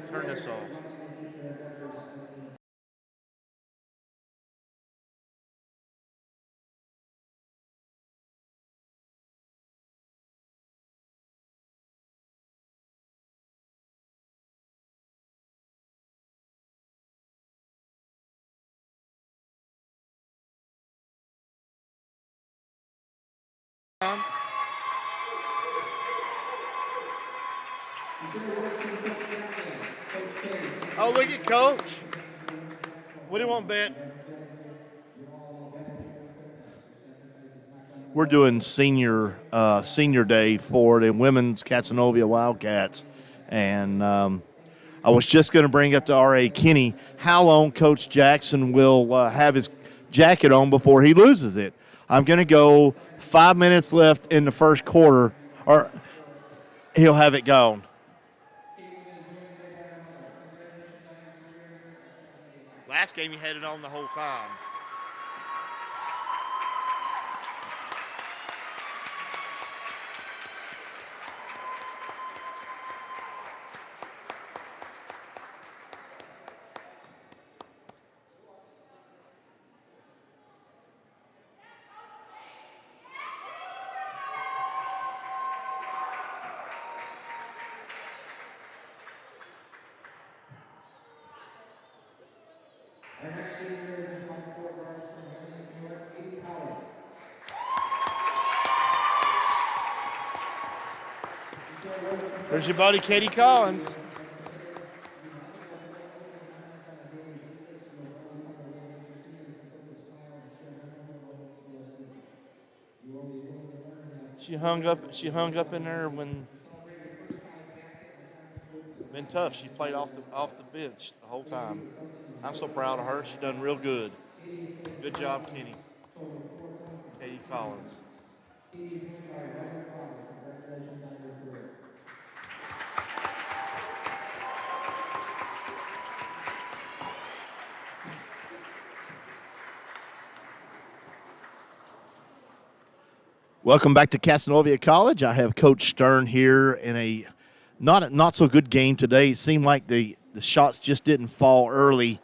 Turn this off. Oh, look at Coach. What do you want, Bet? We're doing senior day for the women's Cazenovia Wildcats, and I was just going to bring up to R.A. Kenny how long Coach Jackson will have his jacket on before he loses it. I'm going to go 5 minutes left in the first quarter, or he'll have it gone. Last game he had it on the whole time. There's your buddy, Katie Collins. She hung up in there when been tough. She played off the bench the whole time. I'm so proud of her. She done real good. Good job, Kenny. Katie Collins. Welcome back to Cazenovia College. I have Coach Stern here in a not so good game today. It seemed like the shots just didn't fall early.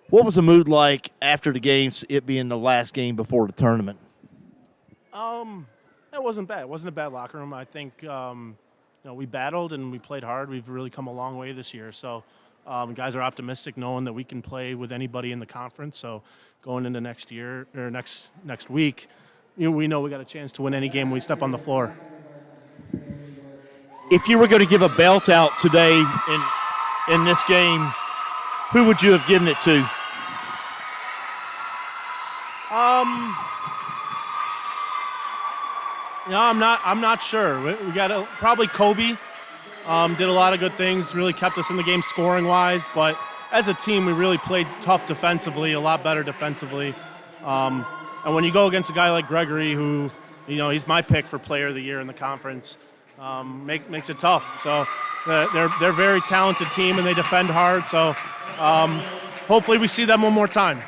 What was the mood like after the games, it being the last game before the tournament? It wasn't bad. It wasn't a bad locker room. I think we battled and we played hard. We've really come a long way this year. So guys are optimistic knowing that we can play with anybody in the conference. So going into next year or next week, we know we got a chance to win any game we step on the floor. If you were going to give a belt out today in this game, who would you have given it to? I'm not sure. We got probably Kobe. Did a lot of good things. Really kept us in the game scoring wise. But as a team, we really played tough defensively. A lot better defensively. And when you go against a guy like Gregory, who he's my pick for Player of the Year in the conference, makes it tough. So they're a very talented team and they defend hard. So hopefully we see them one more time.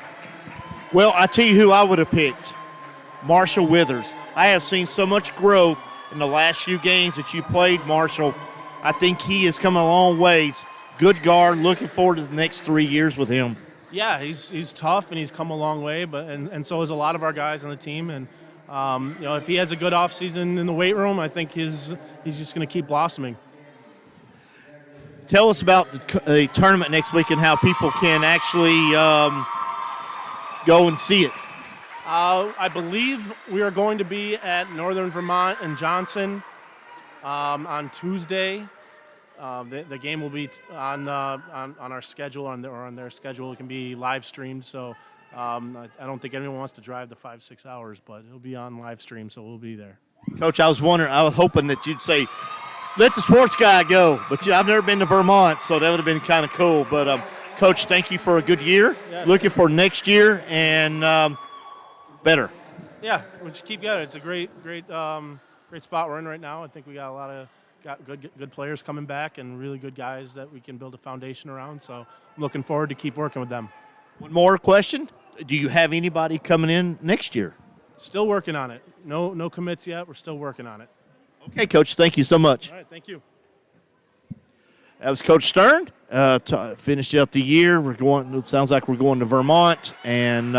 Well, I tell you who I would have picked. Marshall Withers. I have seen so much growth in the last few games that you played, Marshall. I think he has come a long ways. Good guard. Looking forward to the next 3 years with him. Yeah, he's tough and he's come a long way, and so is a lot of our guys on the team. And if he has a good offseason in the weight room, I think he's just going to keep blossoming. Tell us about the tournament next week and how people can actually go and see it. I believe we are going to be at Northern Vermont and Johnson on Tuesday. The game will be on our schedule or on their schedule. It can be live streamed. So I don't think anyone wants to drive the 5-6 hours, but it'll be on live stream, so we'll be there. Coach, I was hoping that you'd say, let the sports guy go. But I've never been to Vermont, so that would have been kind of cool. But Coach, thank you for a good year. Yeah. Looking for next year and better. Yeah, we'll just keep going. It's a great spot we're in right now. I think we got good players coming back and really good guys that we can build a foundation around. So I'm looking forward to keep working with them. One more question. Do you have anybody coming in next year? Still working on it. No commits yet. We're still working on it. Okay, Coach, thank you so much. All right, thank you. That was Coach Stern. Finished out the year. It sounds like we're going to Vermont, and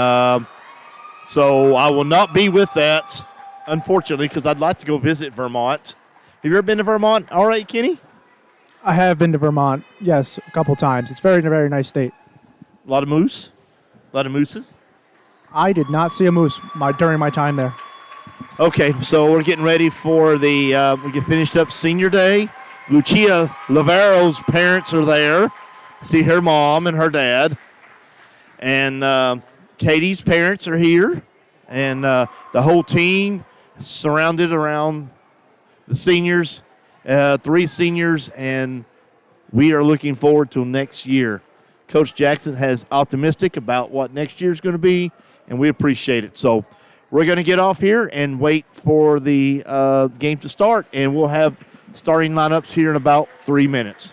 so I will not be with that, unfortunately, because I'd like to go visit Vermont. Have you ever been to Vermont? All right, Kenny? I have been to Vermont, yes, a couple times. It's very, very nice state. A lot of moose? A lot of mooses? I did not see a moose during my time there. Okay, so we're getting ready for we get finished up senior day. Lucia Lavero's parents are there. See her mom and her dad. And Katie's parents are here. And the whole team surrounded around the seniors, 3 seniors, and we are looking forward to next year. Coach Jackson has optimistic about what next year is going to be, and we appreciate it. So we're going to get off here and wait for the game to start, and we'll have starting lineups here in about 3 minutes.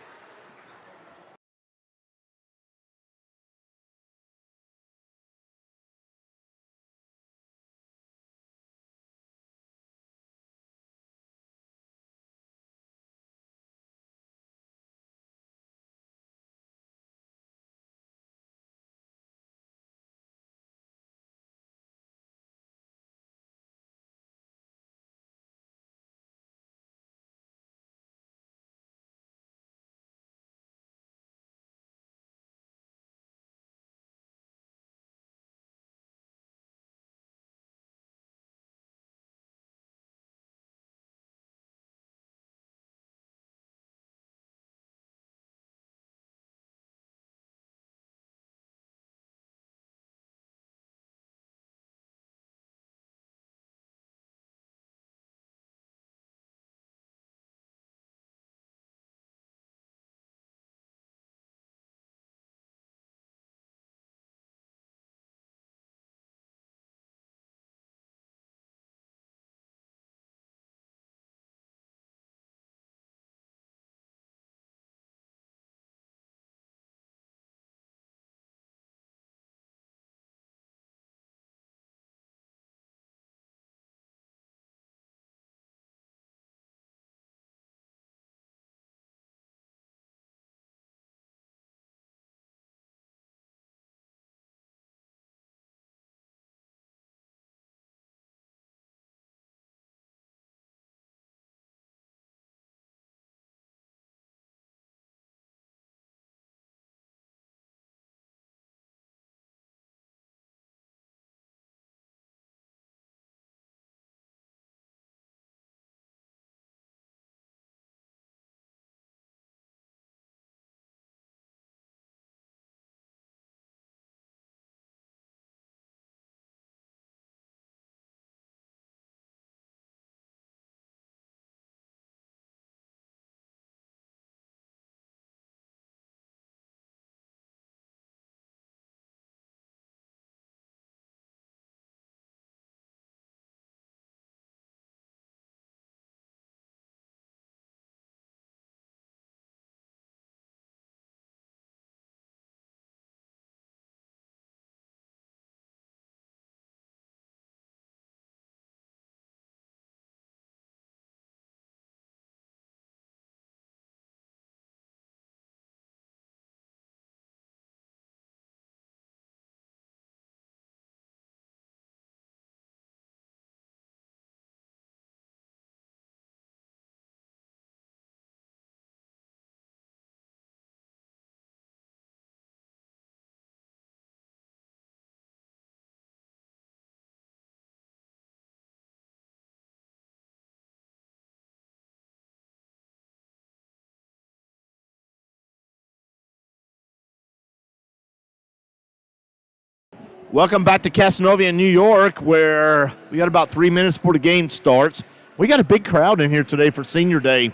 Welcome back to Cazenovia in New York, where we got about 3 minutes before the game starts. We got a big crowd in here today for Senior Day.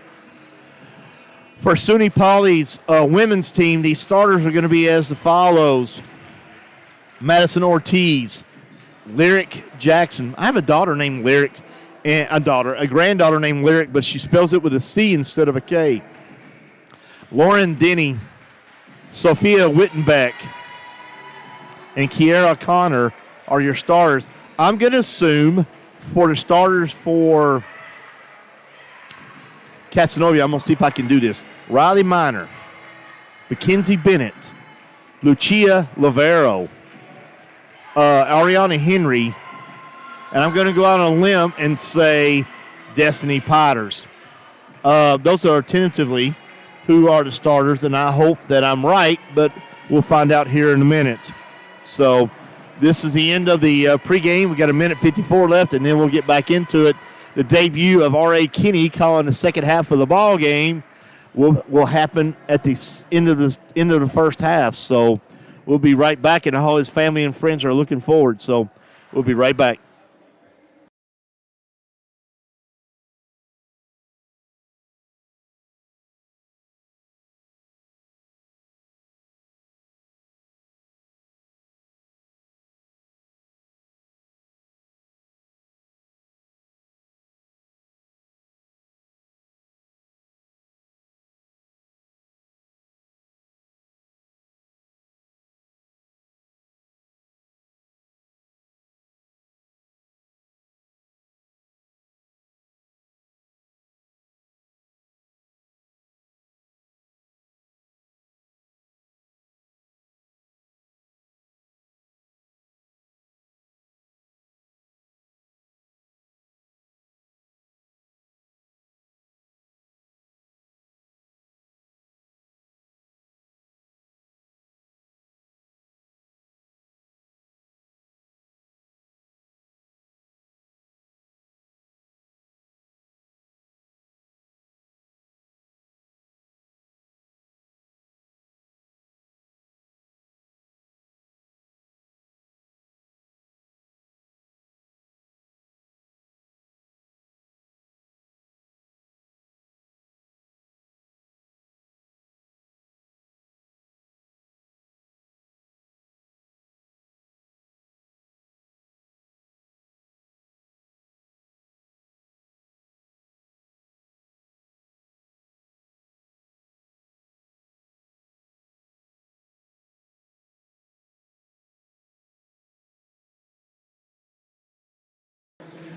For SUNY Poly's women's team, the starters are going to be as follows: Madison Ortiz, Lyric Jackson. I have a daughter named Lyric, and a granddaughter named Lyric, but she spells it with a C instead of a K. Lauren Denny, Sophia Wittenbeck, and Kiera Connor are your starters. I'm going to assume for the starters for Cazenovia. I'm going to see if I can do this. Riley Minor, Mackenzie Bennett, Lucia Lavero, Ariana Henry, and I'm going to go out on a limb and say Destiny Potters. Those are tentatively who are the starters, and I hope that I'm right, but we'll find out here in a minute. So this is the end of the pregame. We got a minute 54 left, and then we'll get back into it. The debut of R.A. Kinney calling the second half of the ball game will happen at the end of the first half. So we'll be right back, and all his family and friends are looking forward. So we'll be right back.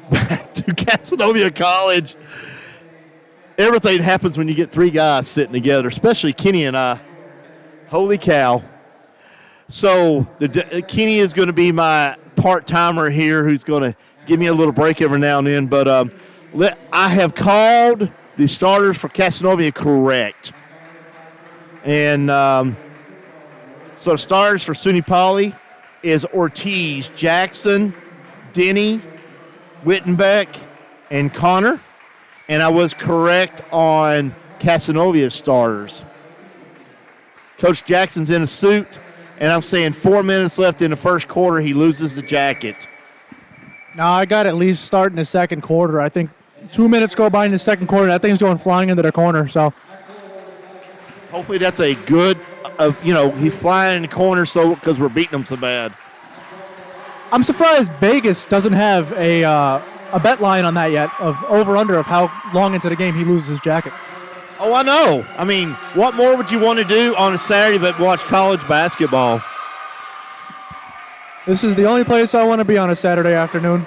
Back to Cazenovia College. Everything happens when you get three guys sitting together, especially Kenny and I. Holy cow. So Kenny is going to be my part-timer here who's going to give me a little break every now and then. But I have called the starters for Cazenovia correct. And so the starters for SUNY Poly is Ortiz, Jackson, Denny, Wittenbeck, and Connor. And I was correct on Cazenovia's starters. Coach Jackson's in a suit, and I'm saying 4 minutes left in the first quarter, he loses the jacket. Now I got at least start in the second quarter. I think 2 minutes go by in the second quarter. That thing's going flying into the corner. So hopefully that's a good, he's flying in the corner because we're beating him so bad. I'm surprised Vegas doesn't have a bet line on that yet of over-under of how long into the game he loses his jacket. Oh, I know. I mean, what more would you want to do on a Saturday but watch college basketball? This is the only place I want to be on a Saturday afternoon.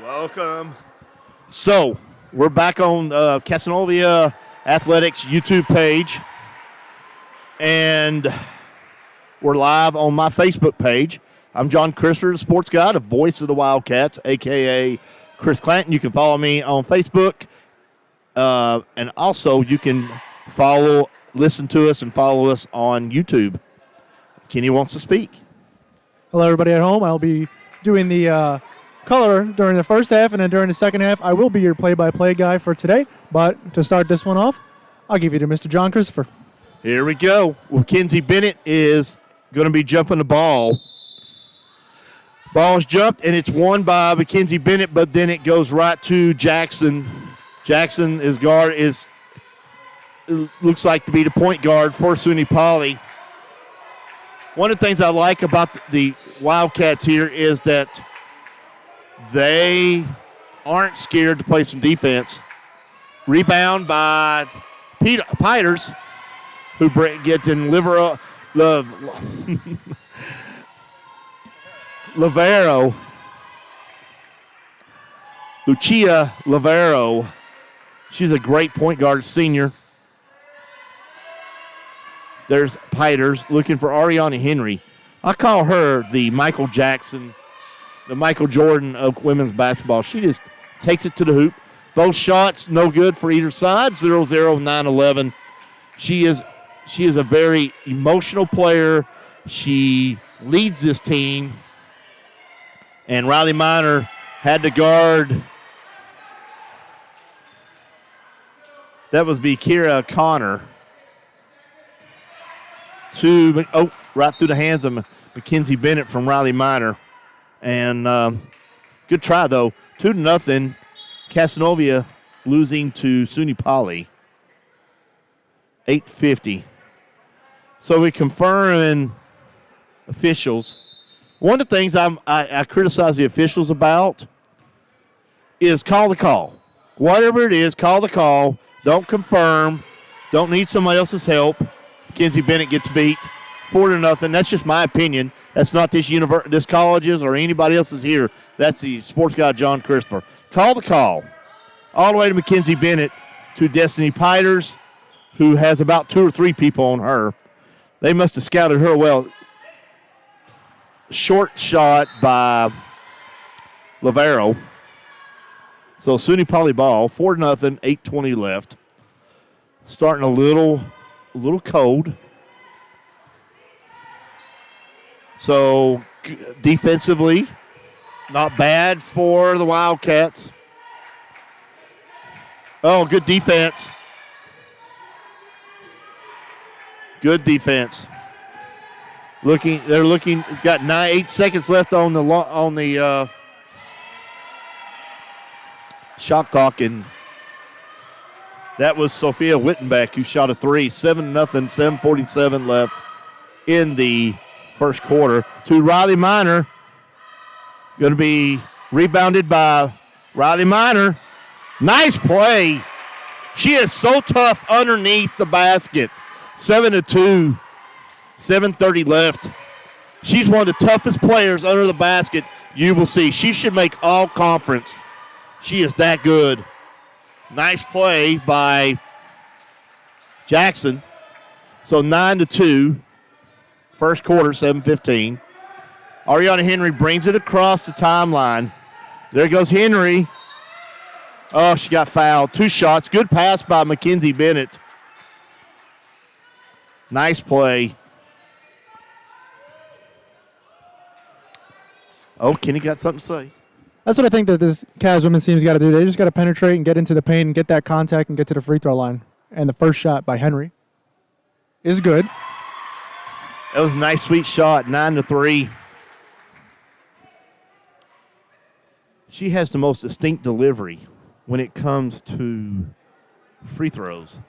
Welcome. So, we're back on Cazenovia Athletics YouTube page. And we're live on my Facebook page. I'm John Christopher, the sports guy, the voice of the Wildcats, a.k.a. Chris Clanton. You can follow me on Facebook. And also you can listen to us and follow us on YouTube. Kenny wants to speak. Hello, everybody at home. I'll be doing the color during the first half, and then during the second half, I will be your play-by-play guy for today. But to start this one off, I'll give you to Mr. John Christopher. Here we go. Mackenzie Bennett is going to be jumping the ball. Ball's jumped, and it's won by Mackenzie Bennett, but then it goes right to Jackson. Jackson, his guard, looks like to be the point guard for SUNY Poly. One of the things I like about the Wildcats here is that they aren't scared to play some defense. Rebound by Peters. who gets in Lavero. Lucia Lavero. She's a great point guard senior. There's Piters looking for Ariana Henry. I call her the Michael Jackson, the Michael Jordan of women's basketball. She just takes it to the hoop. Both shots no good for either side. 0-0, 9-11. She is a very emotional player. She leads this team. And Riley Minor had to guard. That was Kira Connor. Right through the hands of Mackenzie Bennett from Riley Minor. And good try, though. 2-0. Cazenovia losing to SUNY Poly. 8:50. So we confirming officials. One of the things I criticize the officials about is call the call. Whatever it is, call the call. Don't confirm. Don't need somebody else's help. Mackenzie Bennett gets beat 4-0. That's just my opinion. That's not this college's or anybody else's here. That's the sports guy, John Christopher. Call the call. All the way to Mackenzie Bennett to Destiny Piters, who has about 2 or 3 people on her. They must have scouted her well. Short shot by Lavero. So SUNY Poly ball, 4-0, 8:20 left. Starting a little cold. So defensively, not bad for the Wildcats. Oh, good defense. Good defense. They're looking. It's got 8 seconds left on the shot clock, and that was Sophia Wittenbeck who shot a 3. 7-0, 7:47 left in the first quarter. To Riley Minor, going to be rebounded by Riley Minor. Nice play. She is so tough underneath the basket. 7-2. 7:30 left. She's one of the toughest players under the basket you will see. She should make all conference. She is that good. Nice play by Jackson. So 9-2. First quarter, 7:15. Ariana Henry brings it across the timeline. There goes Henry. Oh, she got fouled. 2 shots. Good pass by Mackenzie Bennett. Nice play. Oh, Kenny got something to say. That's what I think that this Cavs women's team's got to do. They just got to penetrate and get into the paint and get that contact and get to the free throw line. And the first shot by Henry is good. That was a nice, sweet shot, 9-3. She has the most distinct delivery when it comes to free throws.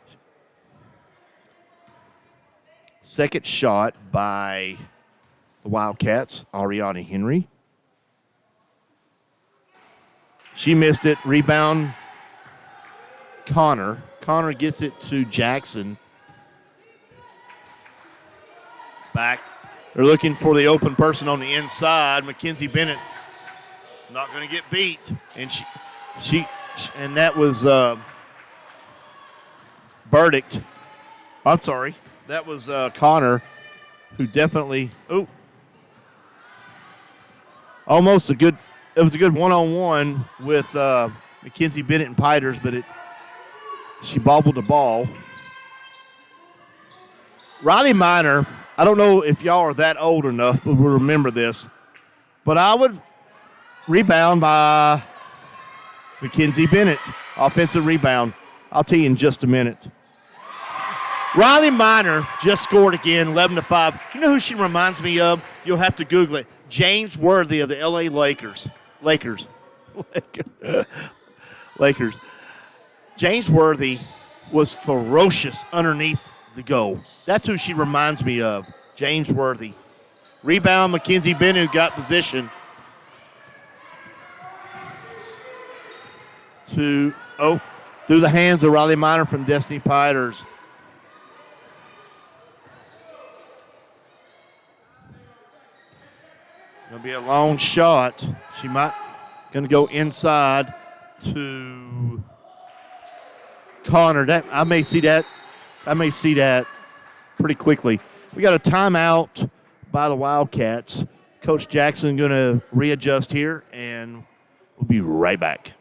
Second shot by the Wildcats, Ariana Henry. She missed it. Rebound, Connor. Connor gets it to Jackson. Back. They're looking for the open person on the inside. Mackenzie Bennett not going to get beat. And and that was Burdick. I'm sorry. That was Connor, who definitely almost it was a good one-on-one with Mackenzie Bennett and Piters, but she bobbled the ball. Riley Minor, I don't know if y'all are that old enough, but will remember this, but I would rebound by Mackenzie Bennett, offensive rebound. I'll tell you in just a minute. Riley Minor just scored again, 11-5. You know who she reminds me of? You'll have to Google it. James Worthy of the L.A. Lakers. James Worthy was ferocious underneath the goal. That's who she reminds me of, James Worthy. Rebound, Mackenzie Bennett, who got position. Through the hands of Riley Minor from Destiny Piters. Going to be a long shot. She might going to go inside to Connor. I may see that pretty quickly. We got a timeout by the Wildcats. Coach Jackson going to readjust here, and we'll be right back.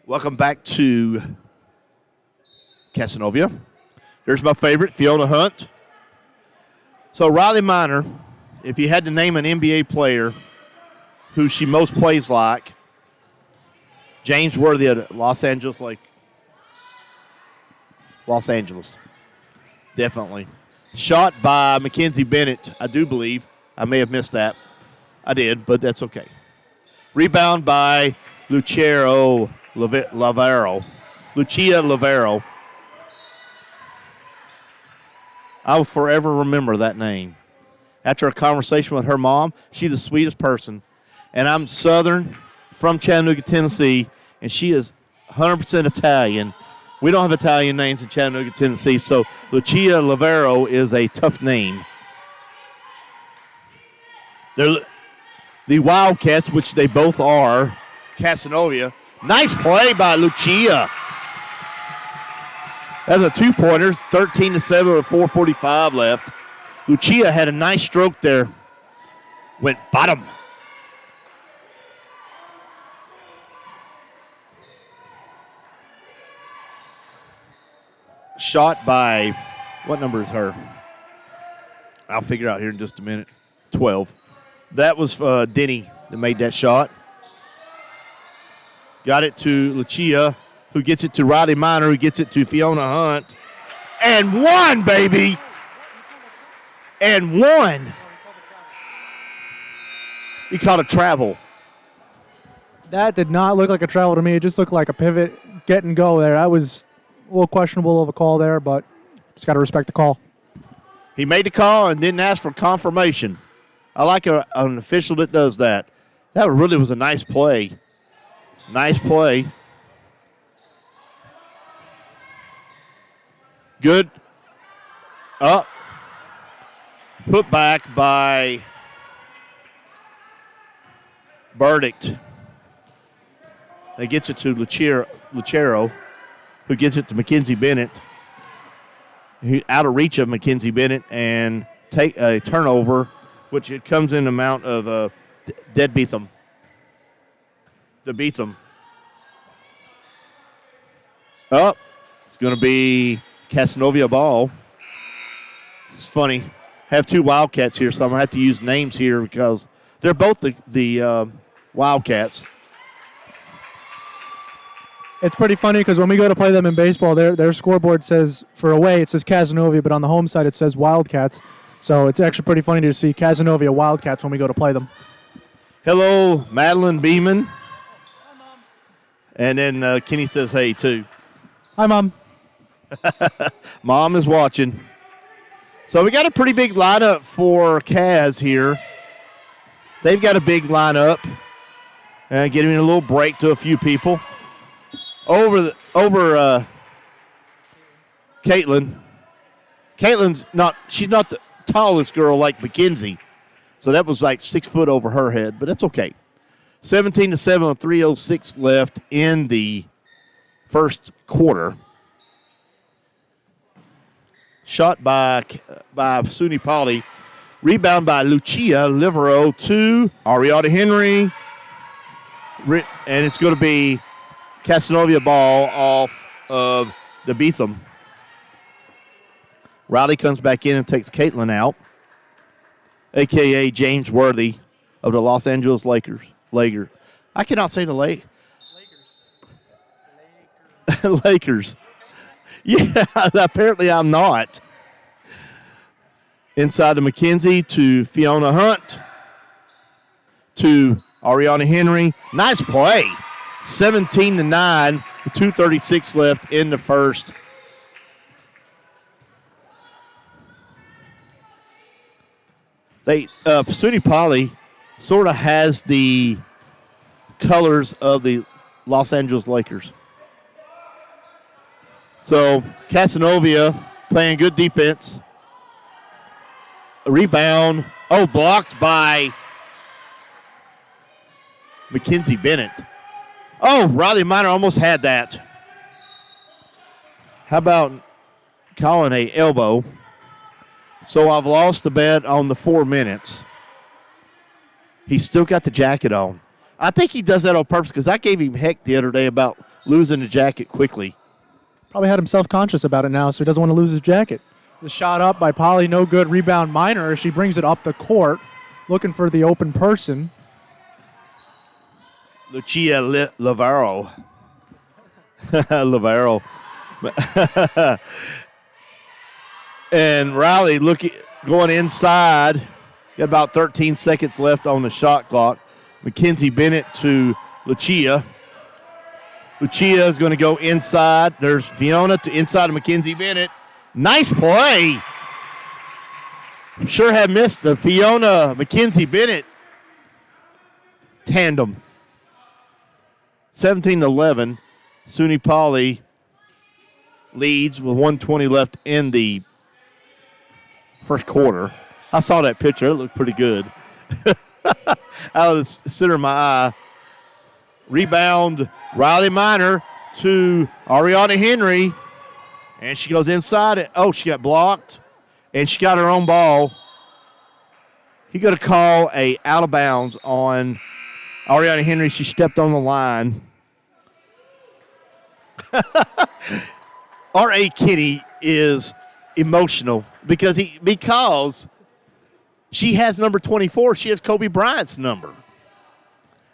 Welcome back to Cazenovia. There's my favorite, Fiona Hunt. So Riley Minor, if you had to name an NBA player who she most plays like, James Worthy of Los Angeles, definitely. Shot by Mackenzie Bennett, I do believe. I may have missed that. I did, but that's okay. Rebound by Lucia Lavero. I will forever remember that name. After a conversation with her mom, she's the sweetest person. And I'm Southern from Chattanooga, Tennessee, and she is 100% Italian. We don't have Italian names in Chattanooga, Tennessee, so Lucia Lavero is a tough name. The Wildcats, which they both are, Cazenovia. Nice play by Lucia. That's a two-pointer, 13-7 with 4:45 left. Lucia had a nice stroke there. Went bottom. Shot by, what number is her? I'll figure out here in just a minute. 12. That was Denny that made that shot. Got it to Lucia, who gets it to Riley Minor, who gets it to Fiona Hunt. And one, baby. And one. He caught a travel. That did not look like a travel to me. It just looked like a pivot, get and go there. That was a little questionable of a call there, but just got to respect the call. He made the call and didn't ask for confirmation. I like an official that does that. That really was a nice play. Nice play. Good. Up. Put back by Burdick. That gets it to Lucero, who gets it to Mackenzie Bennett. Out of reach of Mackenzie Bennett and take a turnover, which it comes in amount of dead Beetham. To Beetham. Up. It's going to be Cazenovia ball. It's funny. Have two Wildcats here, so I'm going to have to use names here because they're both the Wildcats. It's pretty funny because when we go to play them in baseball, their scoreboard says, for away, it says Cazenovia, but on the home side, it says Wildcats. So it's actually pretty funny to see Cazenovia Wildcats when we go to play them. Hello, Madeline Beeman. And then Kenny says hey, too. Hi, Mom. Mom is watching. So we got a pretty big lineup for Caz here. They've got a big lineup. Giving a little break to a few people. Over Caitlin. She's not the tallest girl like Mackenzie. So that was like 6 foot over her head, but that's okay. 17-7 with 3:06 left in the first quarter. Shot by SUNY Poly. Rebound by Lucia Livero to Ariana Henry. And it's going to be Cazenovia ball off of the Beetham. Riley comes back in and takes Caitlin out, a.k.a. James Worthy of the Los Angeles Lakers. I cannot say the Lakers. Yeah, apparently I'm not. Inside to McKenzie, to Fiona Hunt, to Ariana Henry. Nice play. 17-9, with 2:36 left in the first. SUNY Poly sort of has the colors of the Los Angeles Lakers. So Cazenovia playing good defense. A rebound. Oh, blocked by Mackenzie Bennett. Oh, Riley Minor almost had that. How about calling a elbow? So I've lost the bet on the 4 minutes. He's still got the jacket on. I think he does that on purpose because I gave him heck the other day about losing the jacket quickly. Probably had him self-conscious about it now, so he doesn't want to lose his jacket. The shot up by Polly, no good. Rebound Minor. She brings it up the court, looking for the open person. Lucia Lavaro. Lavaro. And Riley going inside. Got about 13 seconds left on the shot clock. Mackenzie Bennett to Lucia. Lucia is going to go inside. There's Fiona to inside of Mackenzie Bennett. Nice play. Sure have missed the Fiona-Mackenzie Bennett tandem. 17-11. SUNY Poly leads with 1:20 left in the first quarter. I saw that picture. It looked pretty good. Out of the center of my eye. Rebound, Riley Minor to Ariana Henry. And she goes inside. Oh, she got blocked. And she got her own ball. He got to call a out of bounds on Ariana Henry. She stepped on the line. R.A. Kinney is emotional because she has number 24. She has Kobe Bryant's number.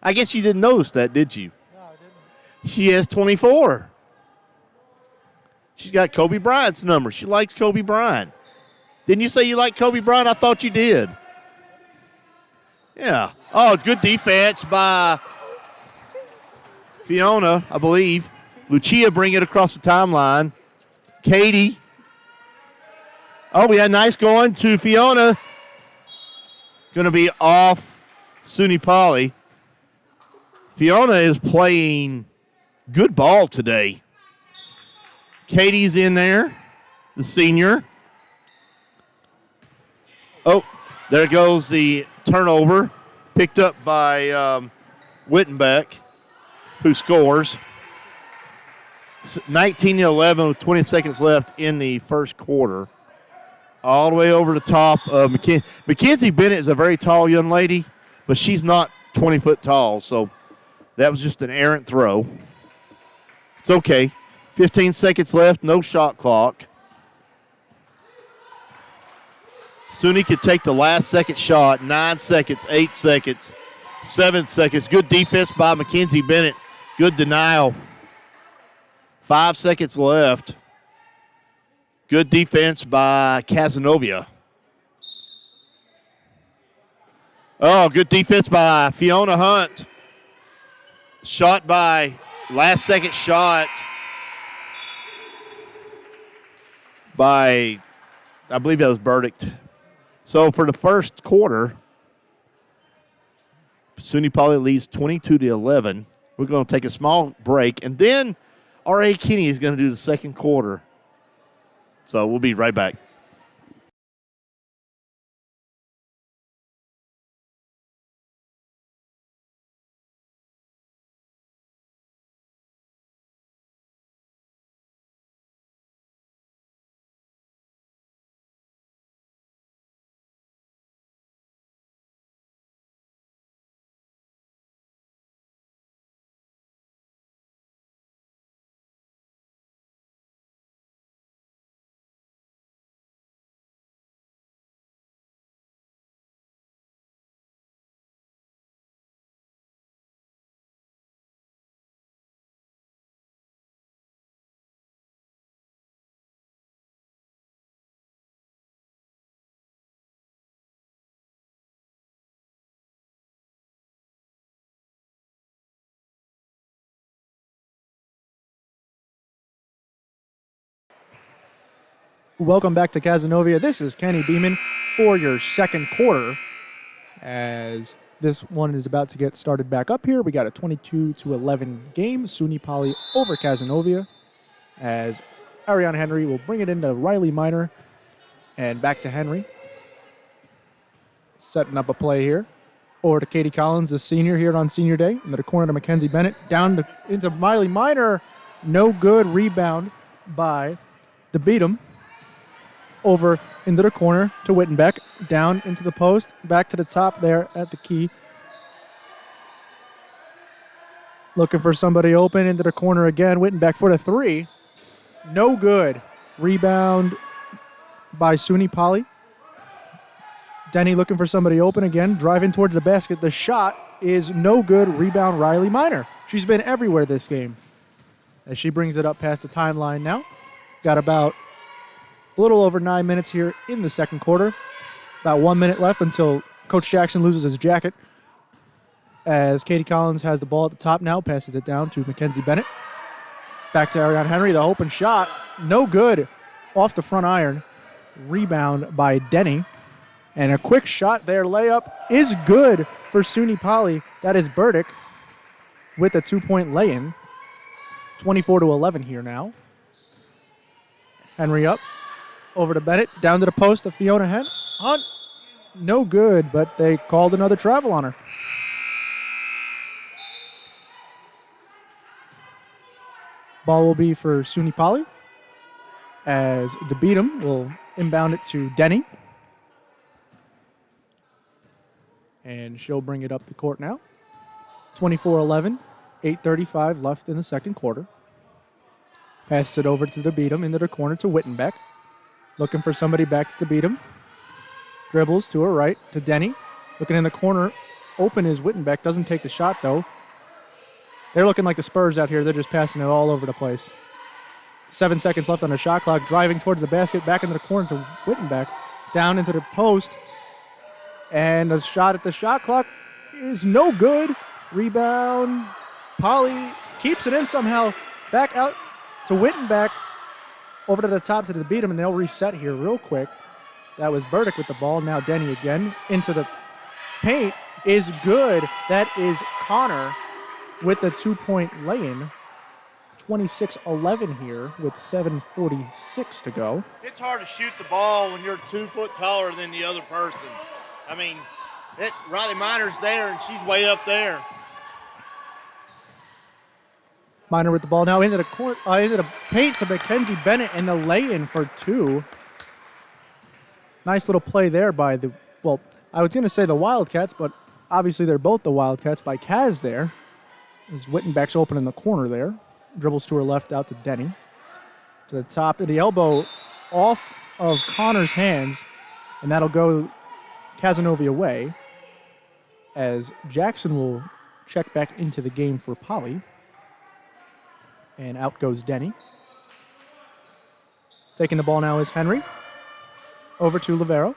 I guess you didn't notice that, did you? No, I didn't. She has 24. She's got Kobe Bryant's number. She likes Kobe Bryant. Didn't you say you like Kobe Bryant? I thought you did. Yeah. Oh, good defense by Fiona, I believe. Lucia bring it across the timeline. Katie. Oh, yeah, nice going to Fiona. Going to be off SUNY Poly. Fiona is playing good ball today. Katie's in there, the senior. Oh, there goes the turnover. Picked up by Wittenbeck, who scores. 19-11 with 20 seconds left in the first quarter. All the way over the top of Mackenzie Bennett is a very tall young lady, but she's not 20 foot tall, so that was just an errant throw. It's okay. 15 seconds left, no shot clock. SUNY could take the last second shot. 9 seconds, 8 seconds, 7 seconds. Good defense by Mackenzie Bennett. Good denial. 5 seconds left. Good defense by Cazenovia. Oh, good defense by Fiona Hunt. Shot by, last second shot by, I believe that was Burdick. So for the first quarter, SUNY Poly leads 22-11. We're going to take a small break, and then R.A. Kinney is going to do the second quarter. So we'll be right back. Welcome back to Cazenovia. This is Kenny Beeman for your second quarter. As this one is about to get started back up here, we got a 22-11 game. SUNY Poly over Cazenovia. As Ariana Henry will bring it into Riley Minor and back to Henry. Setting up a play here. Over to Katie Collins, the senior here on senior day. Into the corner to Mackenzie Bennett. Down into Riley Minor. No good. Rebound by DeBeatum. Over into the corner to Wittenbeck. Down into the post. Back to the top there at the key. Looking for somebody open into the corner again. Wittenbeck for the three. No good. Rebound by SUNY Poly. Denny looking for somebody open again. Driving towards the basket. The shot is no good. Rebound Riley Minor. She's been everywhere this game. As she brings it up past the timeline now. Got about a little over 9 minutes here in the second quarter. About 1 minute left until Coach Jackson loses his jacket. As Katie Collins has the ball at the top now, passes it down to Mackenzie Bennett. Back to Ariana Henry, the open shot. No good. Off the front iron. Rebound by Denny. And a quick shot there. Layup is good for SUNY Poly. That is Burdick with a 2-point lay-in. 24-11 here now. Henry up. Over to Bennett, down to the post to Fiona Hunt. No good, but they called another travel on her. Ball will be for SUNY Poly as DeBeatum will inbound it to Denny. And she'll bring it up the court now. 24-11, 8:35 left in the second quarter. Passes it over to DeBeatum into the corner to Wittenbeck. Looking for somebody back to DeBeatum. Dribbles to her right to Denny. Looking in the corner. Open is Wittenbeck. Doesn't take the shot, though. They're looking like the Spurs out here. They're just passing it all over the place. 7 seconds left on the shot clock. Driving towards the basket. Back into the corner to Wittenbeck. Down into the post. And a shot at the shot clock is no good. Rebound. Poly keeps it in somehow. Back out to Wittenbeck. Over to the top to DeBeatum, and they'll reset here real quick. That was Burdick with the ball. Now Denny again into the paint is good. That is Connor with the 2-point lay-in. 26-11 here with 7:46 to go. It's hard to shoot the ball when you're 2 foot taller than the other person. I mean, Riley Minor's there, and she's way up there. Minor with the ball now into the court, into the paint to Mackenzie Bennett, and the lay-in for two. Nice little play there by the, well, I was going to say the Wildcats, but obviously they're both the Wildcats by Kaz there. As Wittenbeck's open in the corner there. Dribbles to her left out to Denny. To the top of the elbow off of Connor's hands, and that'll go Cazenovia way as Jackson will check back into the game for Poly. And out goes Denny. Taking the ball now is Henry. Over to Livero.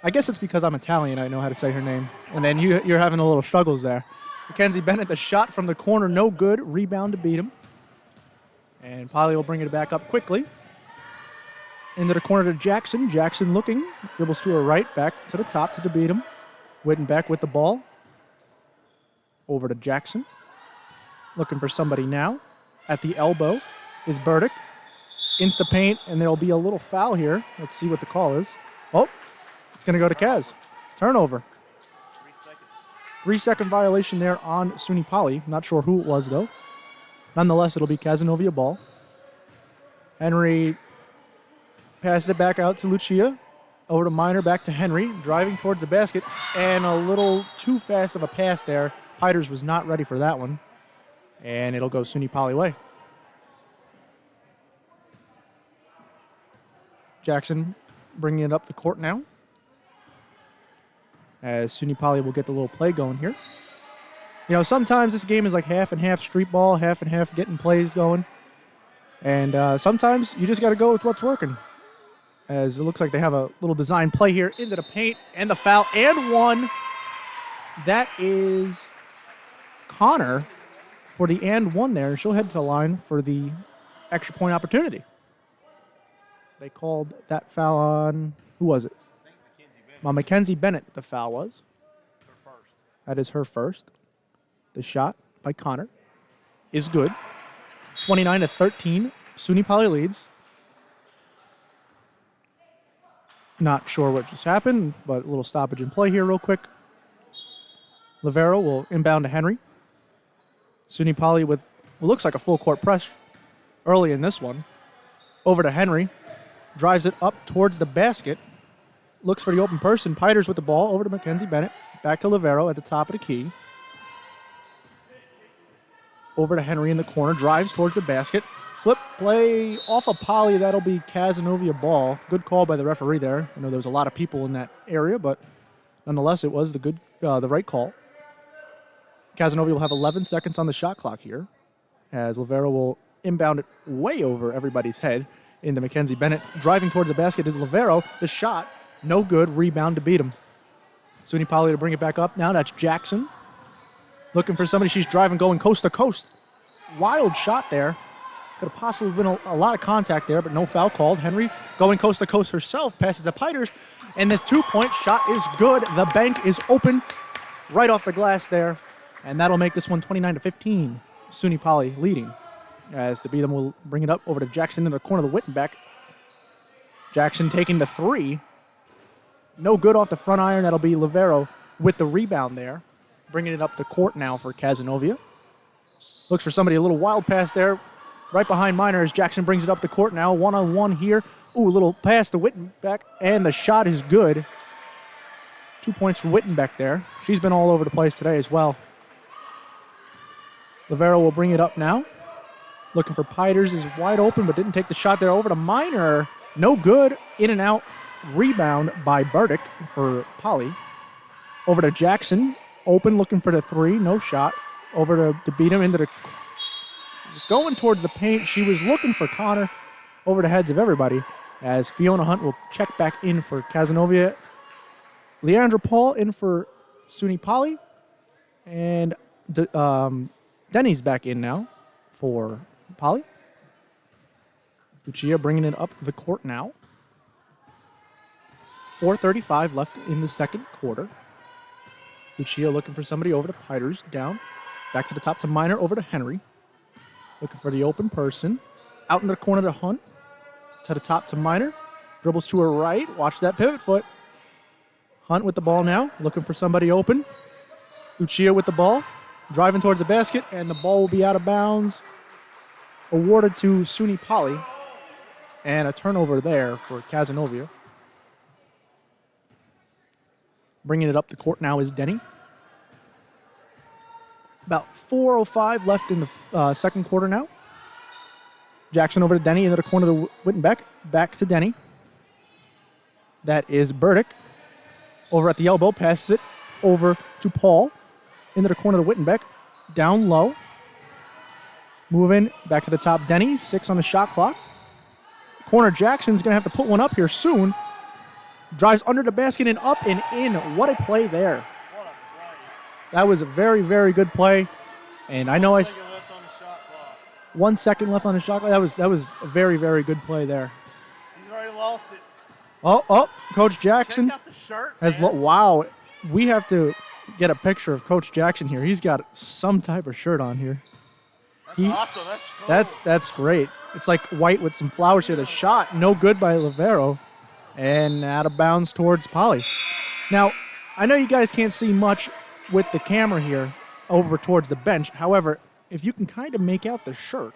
I guess it's because I'm Italian, I know how to say her name. And then you're having a little struggles there. Mackenzie Bennett, the shot from the corner, no good. Rebound to DeBeatum. And Poly will bring it back up quickly. Into the corner to Jackson. Jackson looking. Dribbles to her right. Back to the top to DeBeatum. Wittenbeck with the ball. Over to Jackson. Looking for somebody now. At the elbow is Burdick. Into the paint, and there'll be a little foul here. Let's see what the call is. Oh, it's going to go to Kaz. Turnover. 3 seconds. 3-second violation there on SUNY Poly. Not sure who it was, though. Nonetheless, it'll be Cazenovia ball. Henry passes it back out to Lucia. Over to Minor, back to Henry. Driving towards the basket, and a little too fast of a pass there. Piders was not ready for that one. And it'll go SUNY Poly way. Jackson bringing it up the court now. As SUNY Poly will get the little play going here. You know, sometimes this game is like half and half street ball, half and half getting plays going. And sometimes you just got to go with what's working. As it looks like they have a little design play here into the paint, and the foul, and one. That is Connor for the and one there. She'll head to the line for the extra point opportunity. They called that foul on, who was it? Mackenzie Bennett, the foul was. Her first. That is her first. The shot by Connor is good. 29-13. SUNY Poly leads. Not sure what just happened, but a little stoppage in play here real quick. Livero will inbound to Henry. SUNY Poly with what looks like a full court press early in this one. Over to Henry. Drives it up towards the basket. Looks for the open person. Piters with the ball over to Mackenzie Bennett. Back to Livero at the top of the key. Over to Henry in the corner. Drives towards the basket. Flip play off of Poly. That'll be Cazenovia ball. Good call by the referee there. I know there was a lot of people in that area, but nonetheless, it was the right call. Cazenovia will have 11 seconds on the shot clock here, as Livero will inbound it way over everybody's head into Mackenzie Bennett. Driving towards the basket is Livero. The shot, no good. Rebound to beat him. SUNY Poly to bring it back up now. That's Jackson. Looking for somebody. She's driving, going coast to coast. Wild shot there. Could have possibly been a lot of contact there, but no foul called. Henry going coast to coast herself. Passes to Piters. And the 2-point shot is good. The bank is open right off the glass there. And that'll make this one 29-15. SUNY Poly leading. As the Beatham will bring it up over to Jackson in the corner of the Wittenbeck. Jackson taking the three. No good off the front iron. That'll be Livero with the rebound there. Bringing it up to court now for Cazenovia. Looks for somebody, a little wild pass there. Right behind Miner as Jackson brings it up to court now. One-on-one here. Ooh, a little pass to Wittenbeck. And the shot is good. 2 points for Wittenbeck there. She's been all over the place today as well. Livero will bring it up now. Looking for Piters, is wide open, but didn't take the shot there. Over to Miner. No good. In and out. Rebound by Burdick for Poly. Over to Jackson. Open, looking for the three. No shot. Over to beat him into the... Was going towards the paint. She was looking for Connor. Over the heads of everybody. As Fiona Hunt will check back in for Cazenovia. Leandra Paul in for SUNY Poly. And Denny's back in now for Poly. Lucia bringing it up the court now. 4:35 left in the second quarter. Lucia looking for somebody over to Piters. Down. Back to the top to Miner. Over to Henry. Looking for the open person. Out in the corner to Hunt. To the top to Miner. Dribbles to her right. Watch that pivot foot. Hunt with the ball now. Looking for somebody open. Lucia with the ball. Driving towards the basket. And the ball will be out of bounds. Awarded to SUNY Poly. And a turnover there for Cazenovia. Bringing it up the court now is Denny. About 4:05 left in the second quarter now. Jackson over to Denny into the corner to Wittenbeck. Back to Denny. That is Burdick. Over at the elbow, passes it over to Paul. Into the corner to Wittenbeck. Down low. Moving back to the top, Denny. 6 on the shot clock. Corner Jackson's going to have to put one up here soon. Drives under the basket and up and in. What a play there. That was a very, very good play. And I know 1 second left on the shot clock. That was a very, very good play there. He's already lost it. Oh, Coach Jackson Check out the shirt, has wow. We have to get a picture of Coach Jackson here. He's got some type of shirt on here. That's awesome. That's cool. That's great. It's like white with some flowers here. The shot, no good by Livero. And out of bounds towards Poly. Now, I know you guys can't see much with the camera here over towards the bench. However, if you can kind of make out the shirt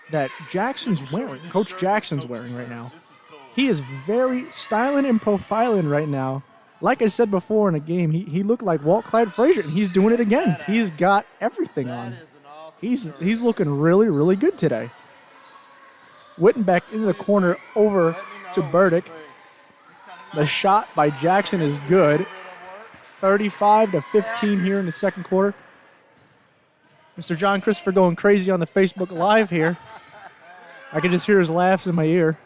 that Jackson's wearing, Coach Jackson's wearing right now, he is very styling and profiling right now. Like I said before in a game, he looked like Walt Clyde Frazier, and he's doing it again. He's got everything on. He's looking really, really good today. Wittenbeck into the corner over to Burdick. The shot by Jackson is good. 35-15 here in the second quarter. Mr. John Christopher going crazy on the Facebook Live here. I can just hear his laughs in my ear.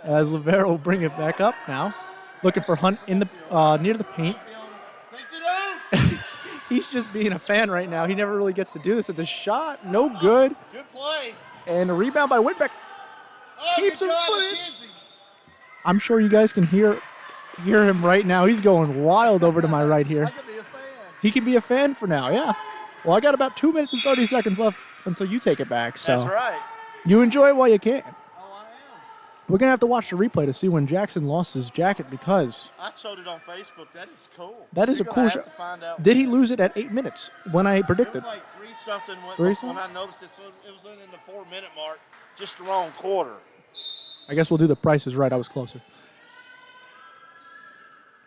As Livero will bring it back up now. Looking for Hunt in the near the paint. He's just being a fan right now. He never really gets to do this. At the shot, no good. Good play. And a rebound by Whitbeck. Keeps him footed. I'm sure you guys can hear him right now. He's going wild over to my right here. I could be a fan. He can be a fan for now, yeah. Well, I got about 2 minutes and 30 seconds left until you take it back. So That's right. you enjoy it while you can. Oh, I am. We're going to have to watch the replay to see when Jackson lost his jacket because I showed it on Facebook. That is cool. that is You're a gonna cool have shot. to find out. Did he lose it at 8 minutes when I It predicted? was like 3-something when, 3-something? when I noticed it. So it was in the 4-minute mark, just the wrong quarter. I guess we'll do the prices right. I was closer.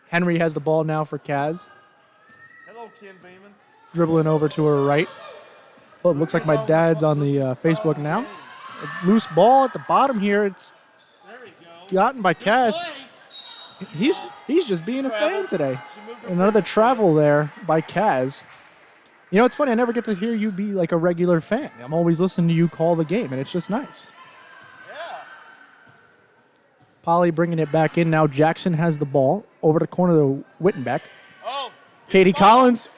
Henry has the ball now for Kaz. Hello, Ken Beeman. Dribbling over to her right. Oh, it looks like my dad's on the Facebook now. A loose ball at the bottom here. It's There we go. gotten by Kaz. Play. He's just being a fan today. Another travel there by Kaz. You know, it's funny. I never get to hear you be like a regular fan. I'm always listening to you call the game, and it's just nice. Yeah. Polly bringing it back in now. Jackson has the ball over the corner to Wittenbeck. Oh. Katie Collins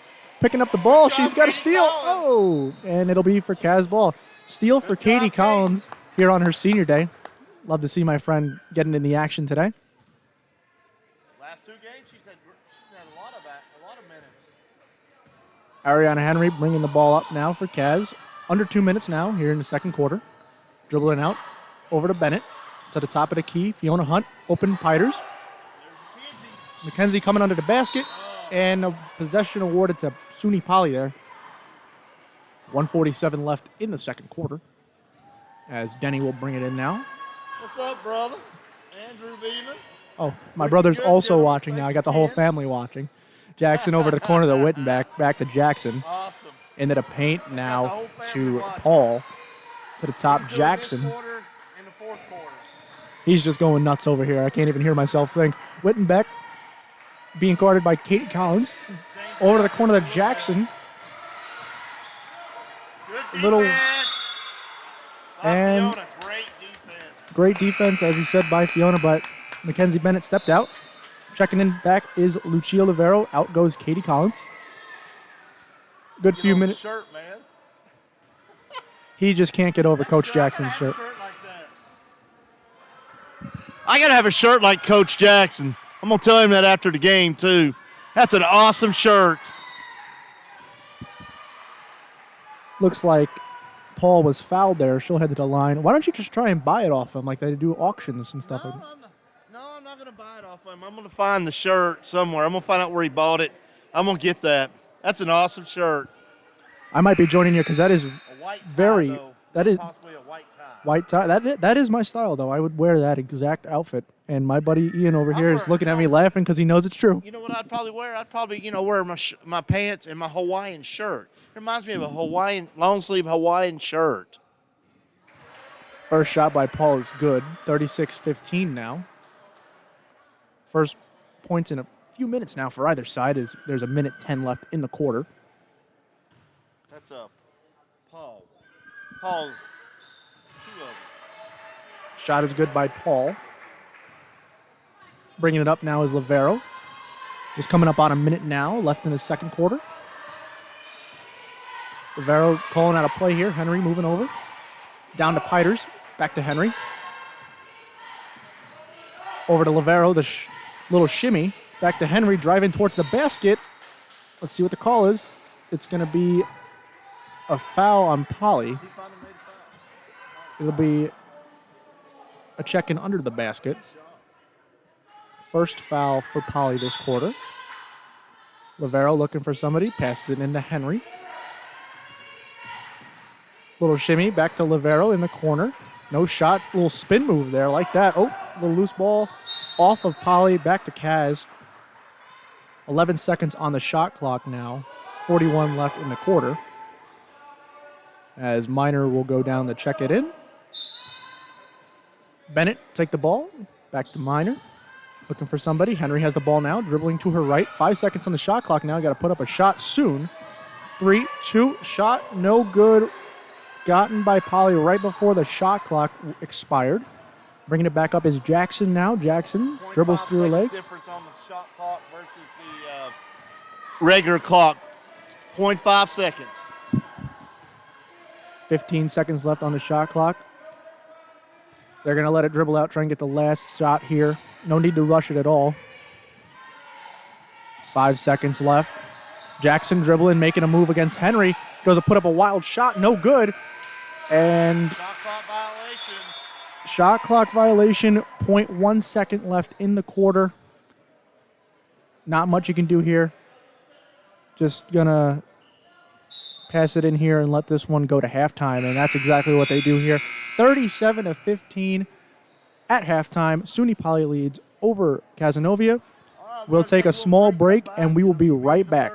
picking up the ball. Good She's job, got a Katie steal. Collins. Oh, and it'll be for Kaz ball. Steal for Good Katie job, Collins here on her senior day. Love to see my friend getting in the action today. Last 2 games, she's had a lot of minutes. Ariana Henry bringing the ball up now for Kaz. Under 2 minutes now here in the second quarter. Dribbling out over to Bennett. To the top of the key. Fiona Hunt, open Piters. Mackenzie coming under the basket. And a possession awarded to SUNY Poly there. 1:47 left in the second quarter. As Denny will bring it in now. What's up, brother? Andrew Beeman. Oh, my Pretty brother's good, also Joey. watching now. I got the Like whole you can. family watching. Jackson over the corner to Wittenbeck. Back to Jackson. Awesome. Into the paint the now whole family to watching. Paul. To the top, He's doing Jackson. This quarter and the fourth quarter. He's just going nuts over here. I can't even hear myself think. Wittenbeck being guarded by Katie Collins. Over to the corner to Jackson. Good defense. Little- By and- Fiona, great defense. Great defense, as he said, by Fiona, but Mackenzie Bennett stepped out. Checking in back is Lucia Olivero. Out goes Katie Collins. Good Get few on the minutes. shirt, man. He just can't get over Coach I Jackson's gotta have shirt. a shirt like that. I gotta have a shirt like Coach Jackson. I'm gonna tell him that after the game too. That's an awesome shirt. Looks like Paul was fouled there. She'll head to the line. Why don't you just try and buy it off him like they do auctions and stuff like that? I'm not gonna buy it off him. I'm gonna find the shirt somewhere. I'm gonna find out where he bought it. I'm gonna get that. That's an awesome shirt. I might be joining you because that is A white tie, Very- though. that is- possibly a white tie. white tie. That is my style, though. I would wear that exact outfit. And my buddy Ian over here is wearing- looking at me laughing because he knows it's true. You know what I'd probably wear? I'd probably, wear my pants and my Hawaiian shirt. It reminds me of a Hawaiian, long sleeve Hawaiian shirt. First shot by Paul is good. 36-15 now. First points in a few minutes now for either side as there's a minute 10 left in the quarter. That's up. Paul's two of them. Shot is good by Paul. Bringing it up now is Livero. Just coming up on a minute now, left in the second quarter. Livero calling out a play here. Henry moving over. Down to Piters. Back to Henry. Over to Livero, the little shimmy. Back to Henry, driving towards the basket. Let's see what the call is. It's going to be a foul on Polly. He finally made a foul. It'll be a check in under the basket. First foul for Polly this quarter. Livero looking for somebody, passes it into Henry. Little shimmy back to Livero in the corner. No shot, little spin move there like that. Oh, little loose ball off of Polly, back to Kaz. 11 seconds on the shot clock now. 41 left in the quarter. As Minor will go down to check it in. Bennett take the ball, back to Minor. Looking for somebody. Henry has the ball now, dribbling to her right. 5 seconds on the shot clock now. Got to put up a shot soon. 3-2, shot no good. Gotten by Polly right before the shot clock expired. Bringing it back up is Jackson now. Jackson dribbles through her legs. Difference on the shot clock versus the regular clock. 0.5 seconds. 15 seconds left on the shot clock. They're going to let it dribble out, try and get the last shot here. No need to rush it at all. 5 seconds left. Jackson dribbling, making a move against Henry. Goes to put up a wild shot, no good. And shot clock violation, 0.1 second left in the quarter. Not much you can do here. Just gonna pass it in here and let this one go to halftime, and that's exactly what they do here. 37-15 at halftime. SUNY Poly leads over Cazenovia. We'll take a small break, and we will be right back.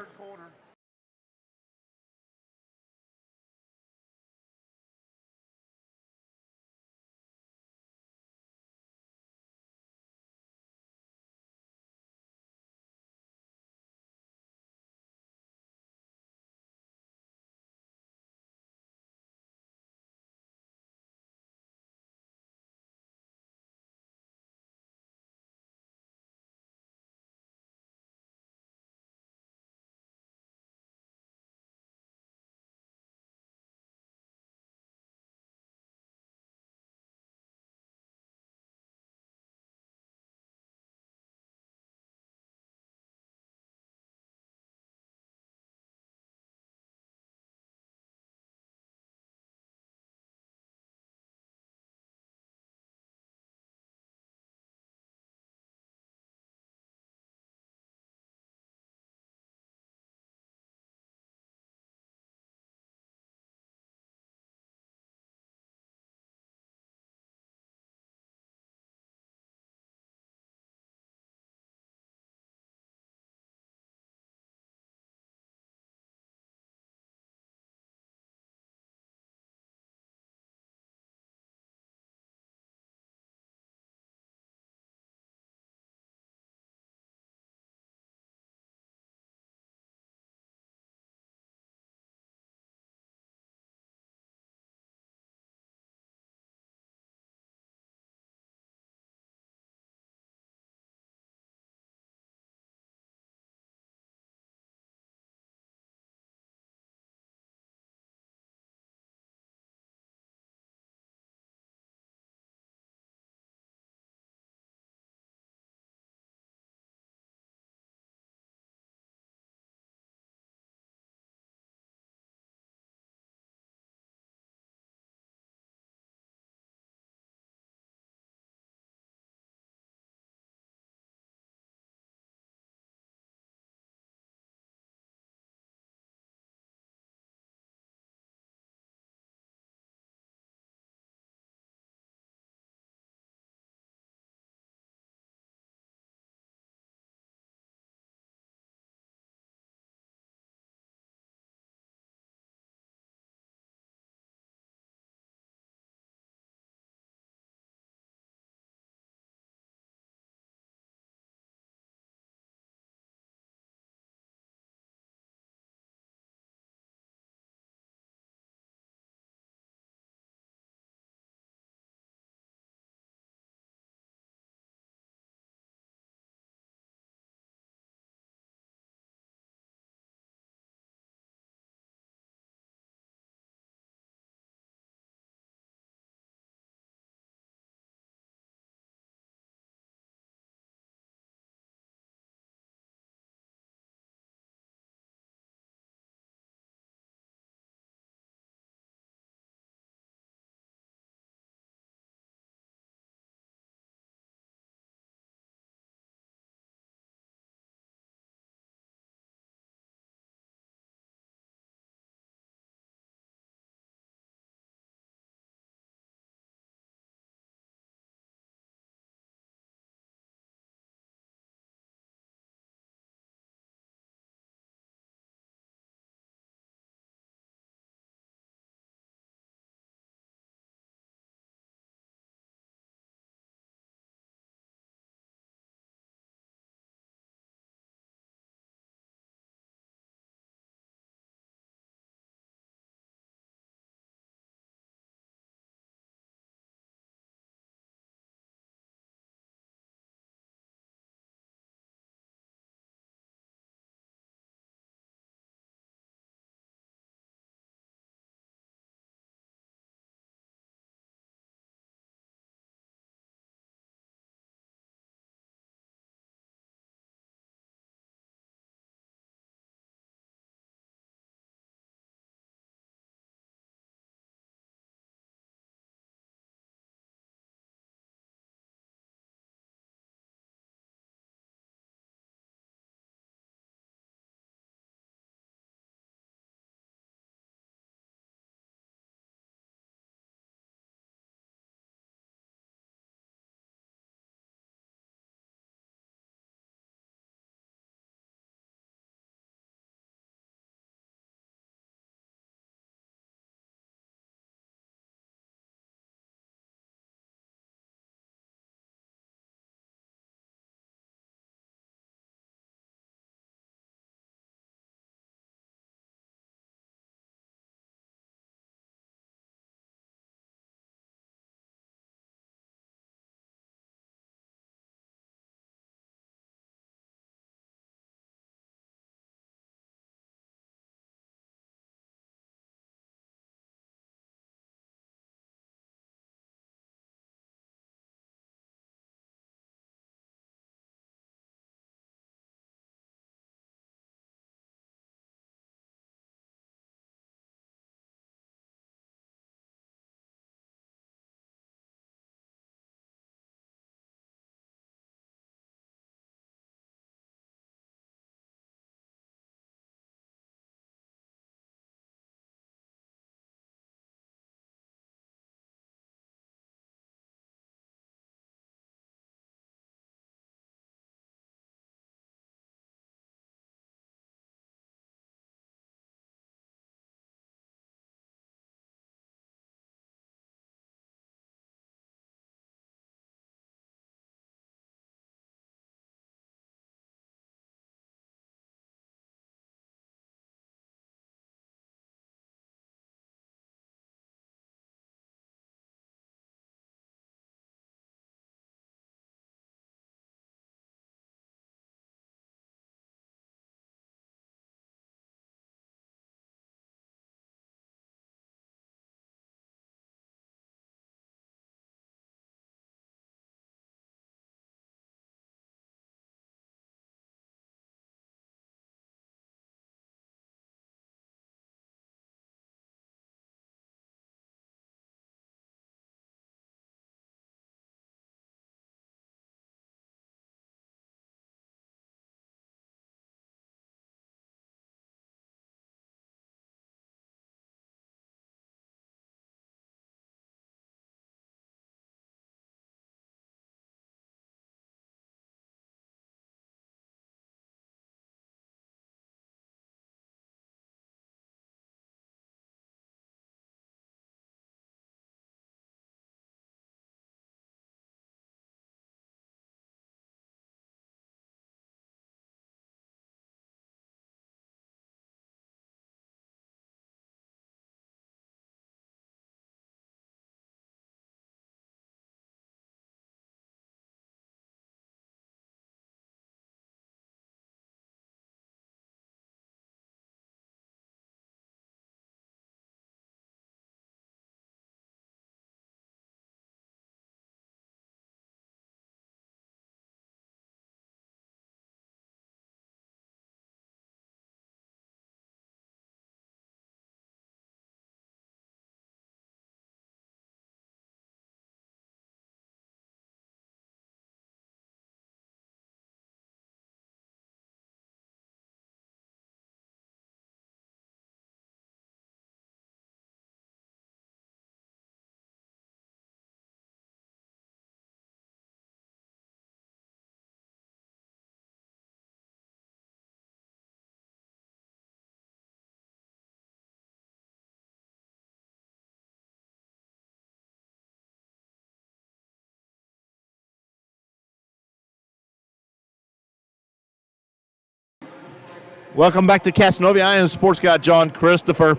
Welcome back to Cazenovia. I am sports guy John Christopher.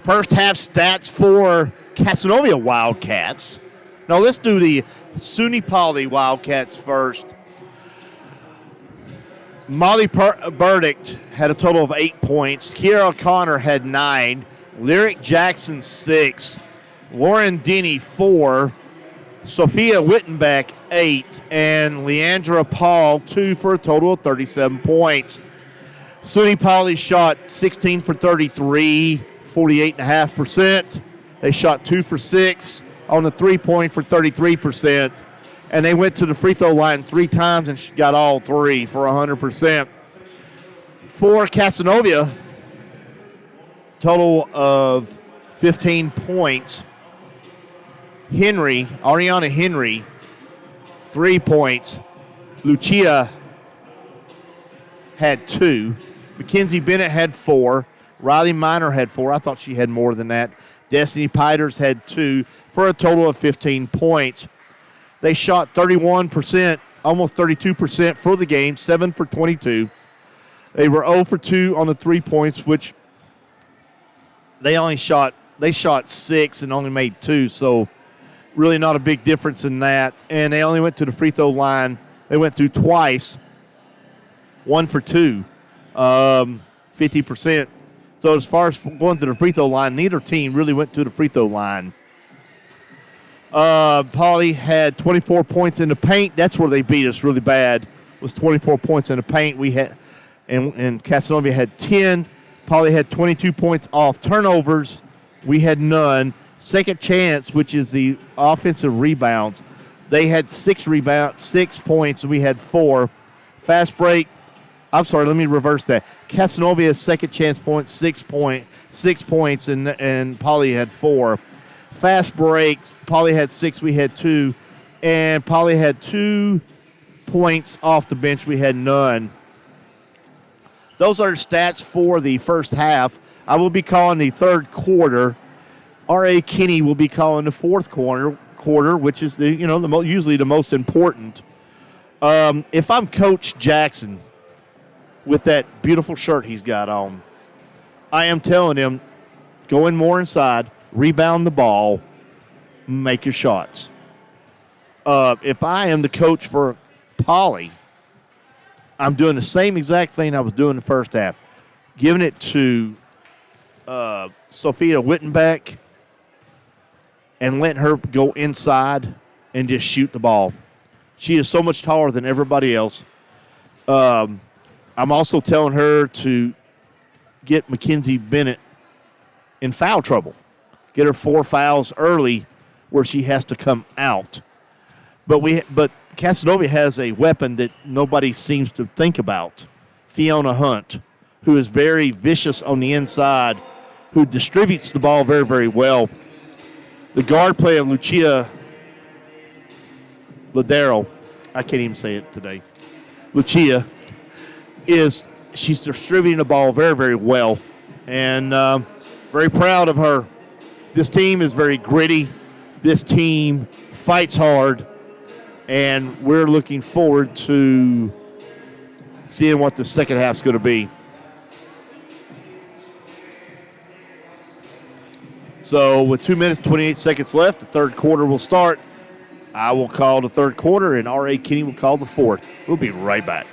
First half stats for Cazenovia Wildcats. Now let's do the SUNY Poly Wildcats first. Molly Burdick had a total of 8 points. Kiera O'Connor had 9. Lyric Jackson 6. Lauren Denny 4. Sophia Wittenbeck 8. And Leandra Paul 2 for a total of 37 points. SUNY Poly shot 16 for 33, 48.5%. They shot 2 for 6 on the 3-point for 33%. And they went to the free throw line 3 times and got all 3 for 100%. For Cazenovia, total of 15 points. Ariana Henry, 3 points. Lucia had 2. Mackenzie Bennett had 4. Riley Miner had 4. I thought she had more than that. Destiny Piters had 2 for a total of 15 points. They shot 31%, almost 32% for the game, 7 for 22. They were 0 for 2 on the 3 points, which they shot 6 and only made 2, so really not a big difference in that. And they only went to the free throw line. They went through twice, 1 for 2, 50%. So as far as going to the free throw line, neither team really went to the free throw line. Poly had 24 points in the paint. That's where they beat us really bad, was 24 points in the paint. We had, and Cazenovia had 10. Poly had 22 points off turnovers. We had none. Second chance, which is the offensive rebounds, they had 6 rebounds, 6 points, and we had 4. Fast break. I'm sorry, let me reverse that. Cazenovia's second chance point, 6 points, and Poly had 4. Fast break, Poly had 6, we had 2, and Poly had 2 points off the bench, we had none. Those are the stats for the first half. I will be calling the third quarter. R.A. Kinney will be calling the fourth quarter, which is usually the most important. If I'm Coach Jackson, with that beautiful shirt he's got on, I am telling him, go in more inside, rebound the ball, make your shots. If I am the coach for Poly, I'm doing the same exact thing I was doing in the first half, giving it to Sophia Wittenbeck and letting her go inside and just shoot the ball. She is so much taller than everybody else. I'm also telling her to get Mackenzie Bennett in foul trouble. Get her 4 fouls early where she has to come out. But Cazenovia has a weapon that nobody seems to think about. Fiona Hunt, who is very vicious on the inside, who distributes the ball very, very well. The guard play of Lucia Ladero, I can't even say it today. Lucia she's distributing the ball very, very well, and very proud of her. This team is very gritty. This team fights hard, and we're looking forward to seeing what the second half's going to be. So with 2 minutes, 28 seconds left, the third quarter will start. I will call the third quarter, and R.A. Kinney will call the fourth. We'll be right back.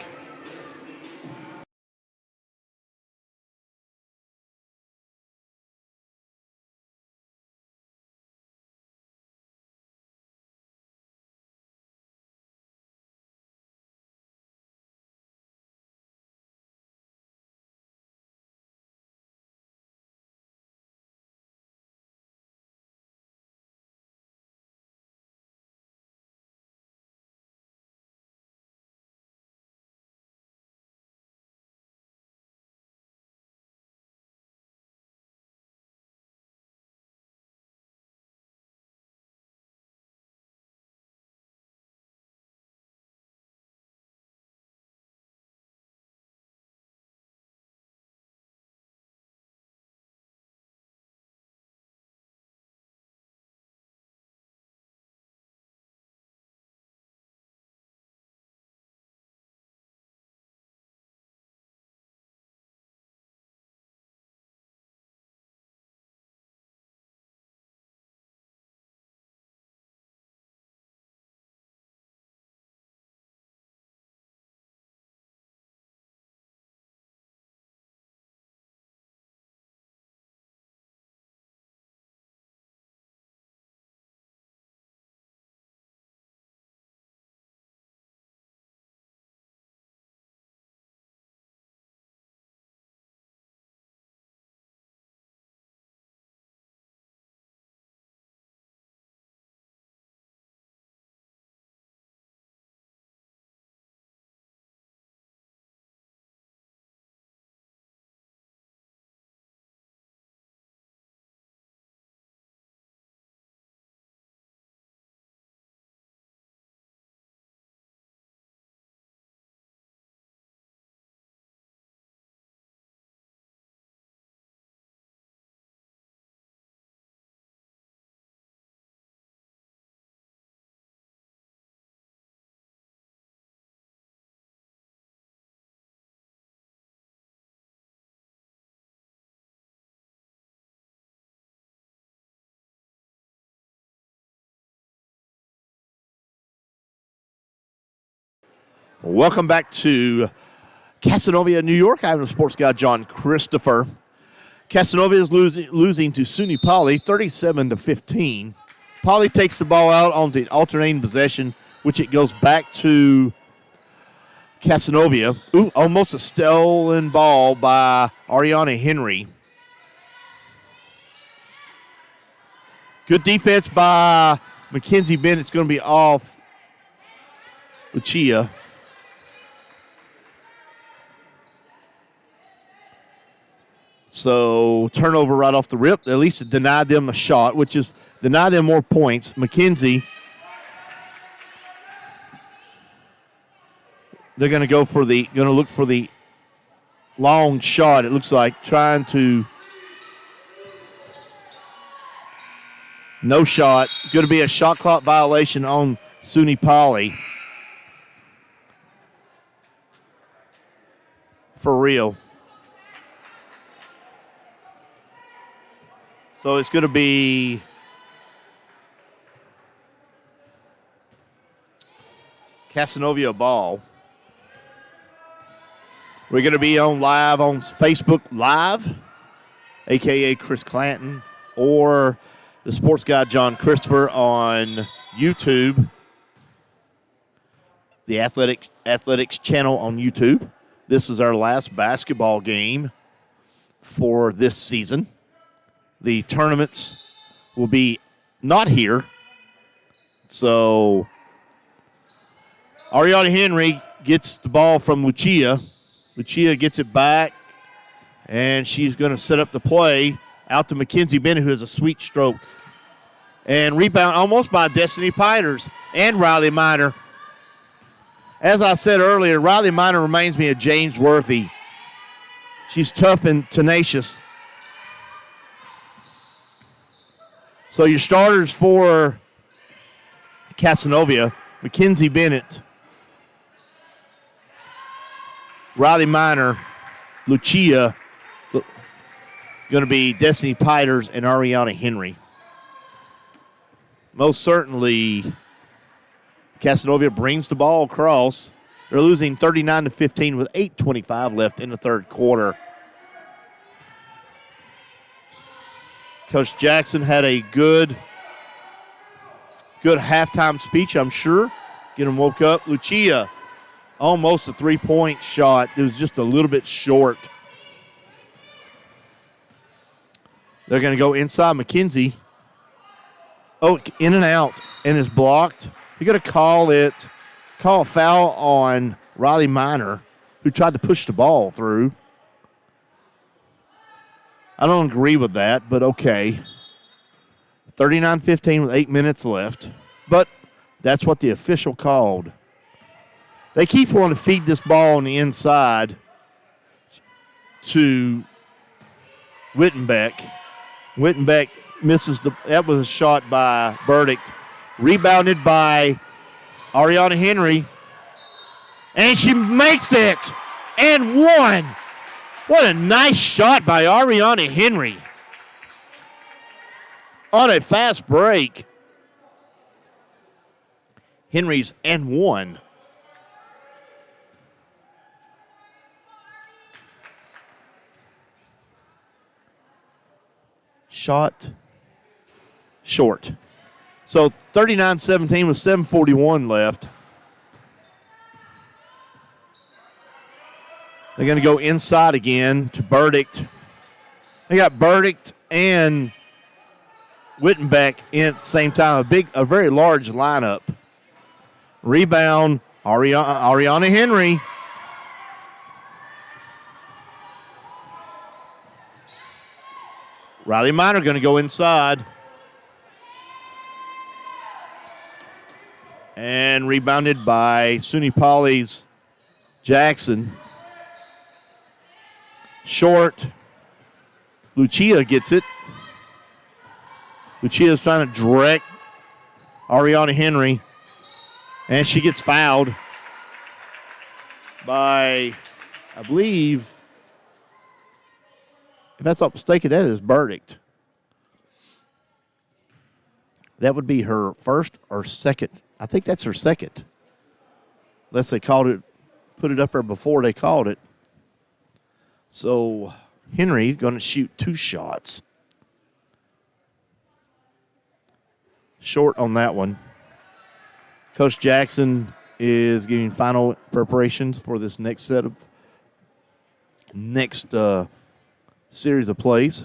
Welcome back to Cazenovia, New York. I'm the sports guy, John Christopher. Cazenovia is losing to SUNY Poly, 37-15. Poly takes the ball out on the alternating possession, which it goes back to Cazenovia. Ooh, almost a stolen ball by Ariana Henry. Good defense by Mackenzie Bennett. It's going to be off Lucia. So turnover right off the rip. At least it denied them a shot, which is denied them more points. Mackenzie, they're going to look for the long shot. It looks like trying to no shot. Going to be a shot clock violation on SUNY Poly. For real. So it's going to be Cazenovia ball. We're going to be live on Facebook Live, a.k.a. Chris Clanton, or the sports guy John Christopher on YouTube, the athletics channel on YouTube. This is our last basketball game for this season. The tournaments will be not here. So Ariana Henry gets the ball from Lucia. Lucia gets it back, and she's going to set up the play out to Mackenzie Bennett, who has a sweet stroke. And rebound almost by Destiny Piters and Riley Minor. As I said earlier, Riley Minor reminds me of James Worthy. She's tough and tenacious. So your starters for Cazenovia, Mackenzie Bennett, Riley Minor, Lucia, going to be Destiny Piters and Ariana Henry. Most certainly, Cazenovia brings the ball across. They're losing 39-15 with 8:25 left in the third quarter. Coach Jackson had a good halftime speech, I'm sure. Get him woke up. Lucia, almost a three-point shot. It was just a little bit short. They're going to go inside Mackenzie. Oh, in and out, and it's blocked. You're going to call a foul on Riley Minor, who tried to push the ball through. I don't agree with that, but okay. 39-15 with 8 minutes left. But that's what the official called. They keep wanting to feed this ball on the inside to Wittenbeck. Wittenbeck misses that was a shot by Burdick. Rebounded by Ariana Henry. And she makes it and one. What a nice shot by Ariana Henry on a fast break. Henry's and one. Shot short. So 39-17 with 7:41 left. They're going to go inside again to Burdick. They got Burdick and Wittenbeck in at the same time. A very large lineup. Rebound, Ariana Henry. Riley Minor going to go inside. And rebounded by SUNY Poly's Jackson. Short. Lucia gets it. Lucia's trying to direct Ariana Henry. And she gets fouled by, I believe, if that's not mistaken, that is Burdick. That would be her first or second. I think that's her second. Unless they called it put it up there before they called it. So Henry going to shoot 2 shots. Short on that one. Coach Jackson is giving final preparations for this next series of plays.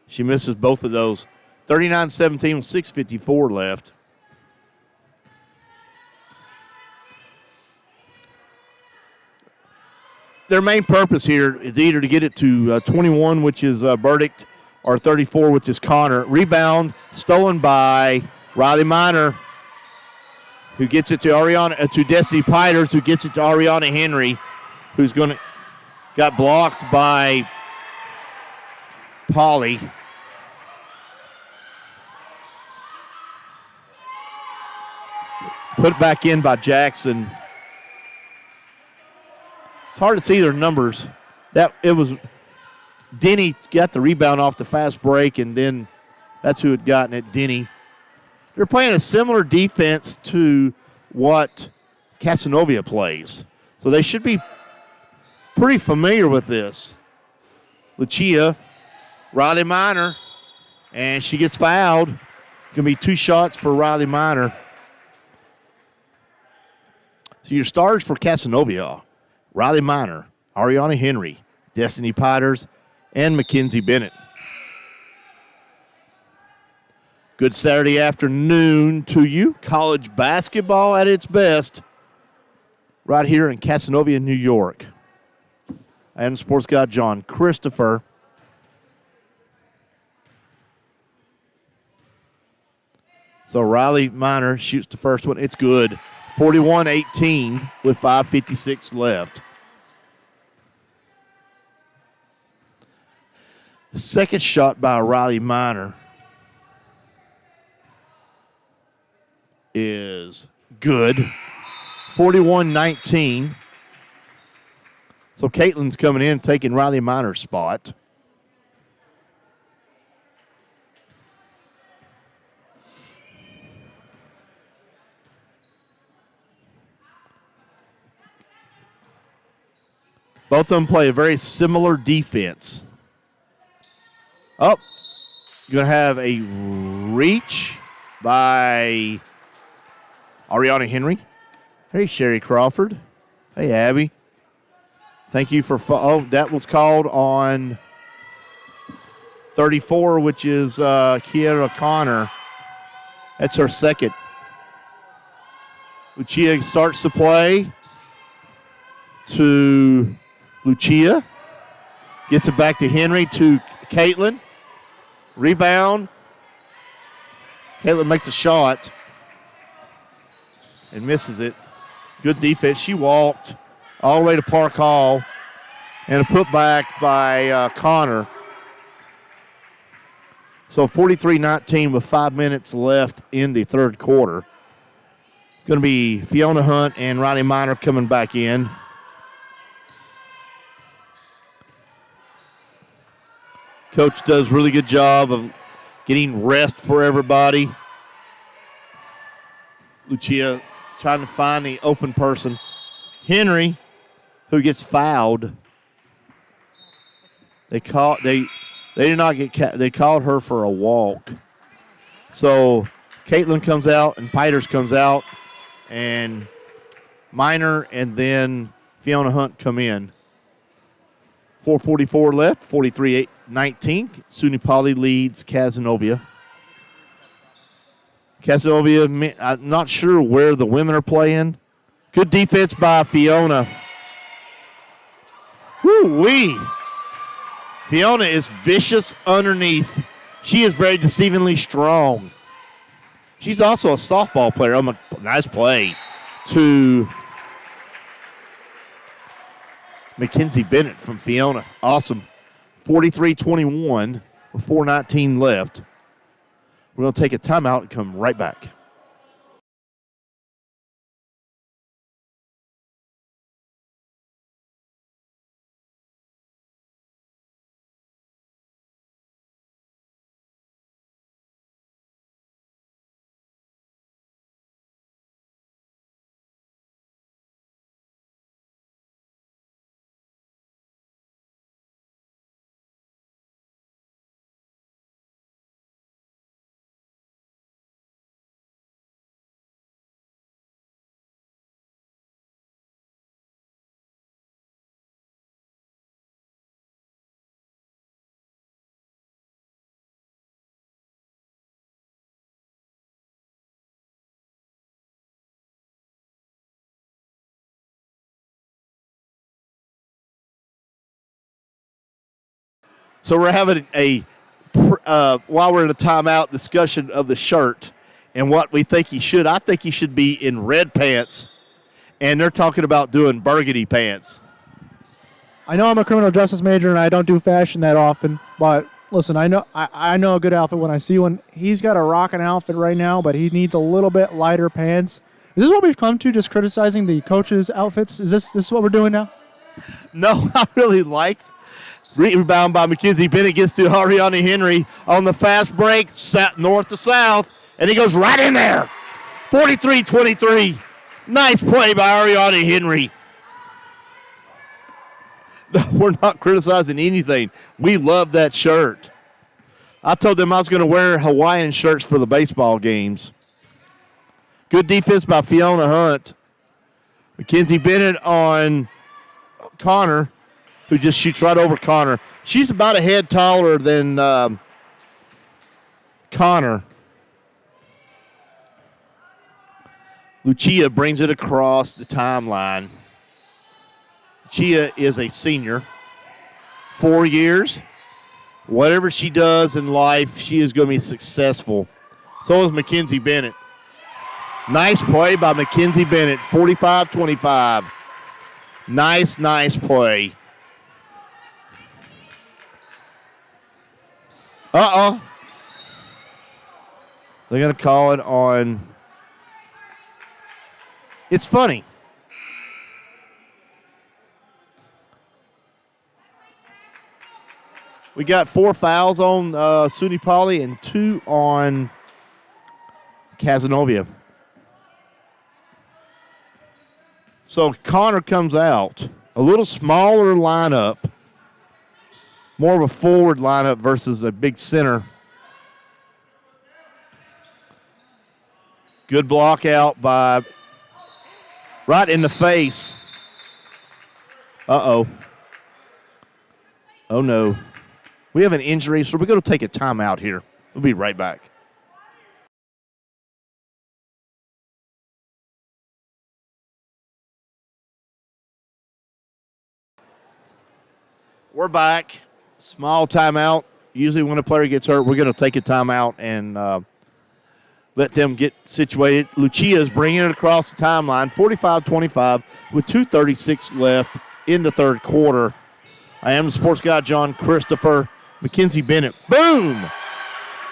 She misses both of those. 39-17 with 6:54 left. Their main purpose here is either to get it to 21, which is Burdick, or 34, which is Connor. Rebound stolen by Riley Minor, who gets it to Destiny Piters, who gets it to Ariana Henry, who's got blocked by Polly. Put back in by Jackson. It's hard to see their numbers. Denny got the rebound off the fast break, and then that's who had gotten it, Denny. They're playing a similar defense to what Cazenovia plays. So they should be pretty familiar with this. Lucia, Riley Minor, and she gets fouled. Going to be 2 shots for Riley Minor. So your stars for Cazenovia, Riley Minor, Ariana Henry, Destiny Piters, and Mackenzie Bennett. Good Saturday afternoon to you. College basketball at its best right here in Cazenovia, New York. I am sports guy John Christopher. So Riley Minor shoots the first one. It's good. 41-18 with 5:56 left. Second shot by Riley Minor is good. 41-19. So Caitlin's coming in, taking Riley Minor's spot. Both of them play a very similar defense. Oh, going to have a reach by Ariana Henry. Hey, Sherry Crawford. Hey, Abby. Thank you for that was called on 34, which is Kiera Connor. That's her second. Lucia starts the play to Lucia. Gets it back to Henry to Caitlin. Rebound. Caitlin makes a shot and misses it. Good defense. She walked all the way to Park Hall, and a putback by Connor. So 43-19 with 5 minutes left in the third quarter. Going to be Fiona Hunt and Riley Minor coming back in. Coach does a really good job of getting rest for everybody. Lucia trying to find the open person. Henry, who gets fouled. They called her for a walk. So Caitlin comes out and Piters comes out, and Minor and then Fiona Hunt come in. 4:44 left, 43-19. SUNY Poly leads Cazenovia. Cazenovia, I'm not sure where the women are playing. Good defense by Fiona. Woo-wee. Fiona is vicious underneath. She is very deceivingly strong. She's also a softball player. Nice play to Mackenzie Bennett from Fiona. Awesome. 43-21 with 4:19 left. We're going to take a timeout and come right back. So we're having while we're in a timeout, discussion of the shirt and what we think he should. I think he should be in red pants, and they're talking about doing burgundy pants. I know I'm a criminal justice major and I don't do fashion that often, but listen, I know a good outfit when I see one. He's got a rockin' outfit right now, but he needs a little bit lighter pants. Is this what we've come to, just criticizing the coaches' outfits? Is this what we're doing now? No, I really liked. Rebound by Mackenzie Bennett gets to Ariana Henry on the fast break, north to south, and he goes right in there. 43-23. Nice play by Ariana Henry. We're not criticizing anything. We love that shirt. I told them I was going to wear Hawaiian shirts for the baseball games. Good defense by Fiona Hunt. Mackenzie Bennett on Connor, who just shoots right over Connor. She's about a head taller than Connor. Lucia brings it across the timeline. Lucia is a senior. 4 years. Whatever she does in life, she is going to be successful. So is Mackenzie Bennett. Nice play by Mackenzie Bennett, 45-25. Nice play. Uh-oh. They're going to call it on. It's funny. We got 4 fouls on SUNY Poly and 2 on Cazenovia. So Connor comes out. A little smaller lineup. More of a forward lineup versus a big center. Good block out by right in the face. Uh-oh. Oh, no. We have an injury, so we're going to take a timeout here. We'll be right back. We're back. Small timeout. Usually when a player gets hurt, we're going to take a timeout and let them get situated. Lucia is bringing it across the timeline, 45-25, with 2:36 left in the third quarter. I am the sports guy, John Christopher. Mackenzie Bennett, boom!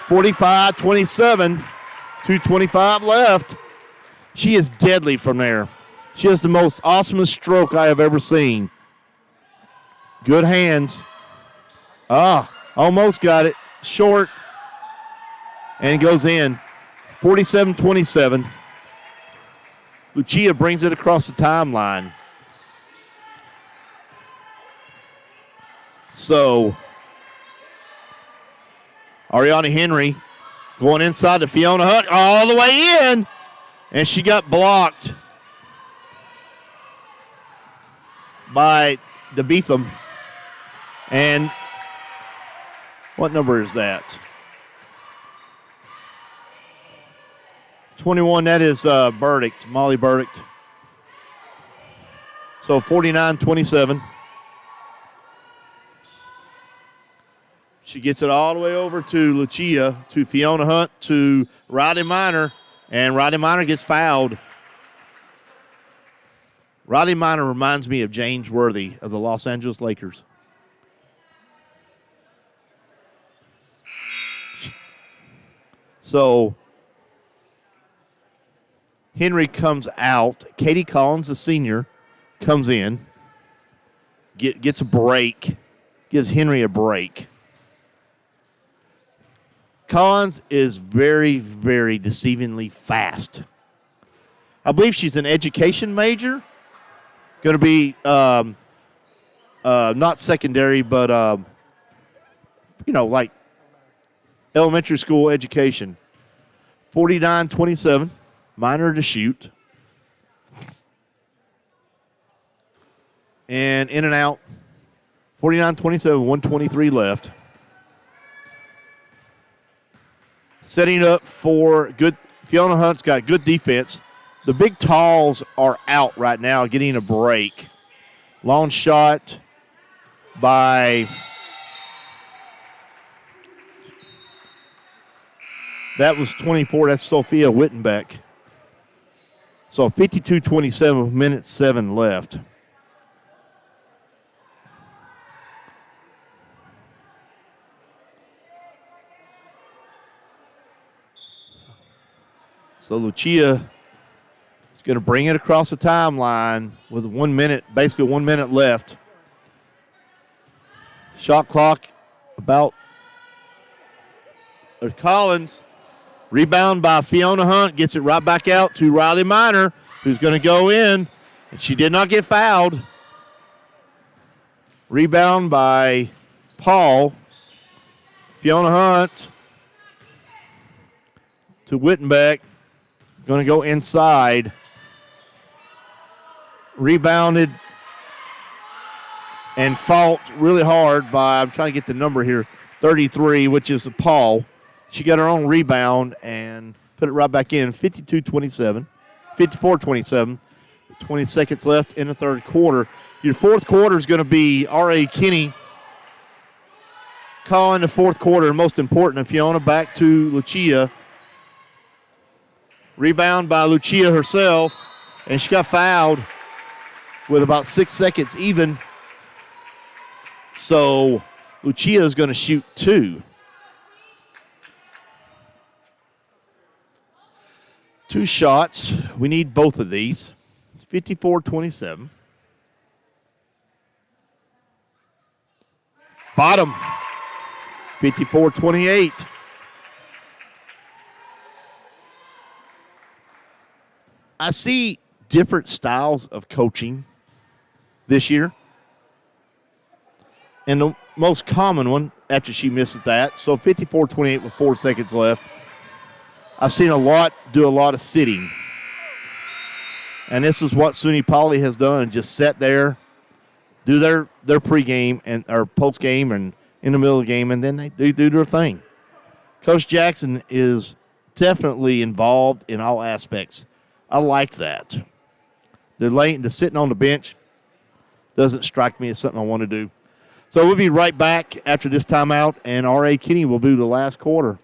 45-27, 2:25 left. She is deadly from there. She has the most awesomest stroke I have ever seen. Good hands. Almost got it. Short. And it goes in. 47-27. Lucia brings it across the timeline. So, Ariana Henry going inside to Fiona Hunt all the way in. And she got blocked by DeBeetham. And what number is that? 21, that is Burdick, Molly Burdick. So 49-27. She gets it all the way over to Lucia, to Fiona Hunt, to Roddy Minor, and Roddy Minor gets fouled. Roddy Minor reminds me of James Worthy of the Los Angeles Lakers. So Henry comes out. Katie Collins, the senior, comes in, gets a break, gives Henry a break. Collins is very, very deceivingly fast. I believe she's an education major. Going to be not secondary, but, like elementary school education. 49-27, Minor to shoot. And in and out. 49-27, 1:23 left. Setting up for good. Fiona Hunt's got good defense. The big talls are out right now, getting a break. Long shot by That was 24. That's Sophia Wittenbeck. So 52-27 with minute 7 left. So Lucia is going to bring it across the timeline with 1 minute, basically 1 minute left. Shot clock about Collins. Rebound by Fiona Hunt. Gets it right back out to Riley Miner, who's going to go in. And she did not get fouled. Rebound by Paul. Fiona Hunt to Wittenbeck. Going to go inside. Rebounded and fought really hard by, I'm trying to get the number here, 33, which is Paul. She got her own rebound and put it right back in, 52-27, 54-27. 20 seconds left in the third quarter. Your fourth quarter is going to be R.A. Kinney calling the fourth quarter, most important. Fiona back to Lucia. Rebound by Lucia herself, and she got fouled with about 6 seconds even. So Lucia is going to shoot 2. 2 shots. We need both of these. It's 54-27. Bottom. 54-28. I see different styles of coaching this year. And the most common one, after she misses that, so 54-28 with 4 seconds left. I've seen do a lot of sitting. And this is what SUNY Poly has done, just sit there, do their pregame or postgame and in the middle of the game, and then they do their thing. Coach Jackson is definitely involved in all aspects. I like that. The sitting on the bench doesn't strike me as something I want to do. So we'll be right back after this timeout, and R.A. Kinney will do the last quarter.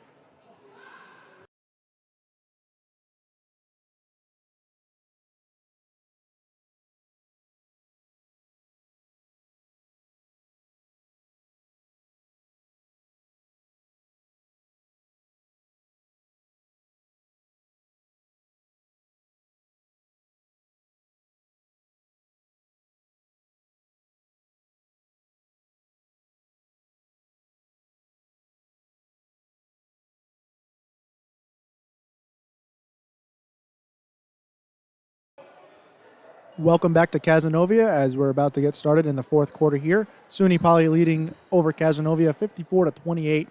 Welcome back to Cazenovia as we're about to get started in the fourth quarter here. SUNY Poly leading over Cazenovia 54-28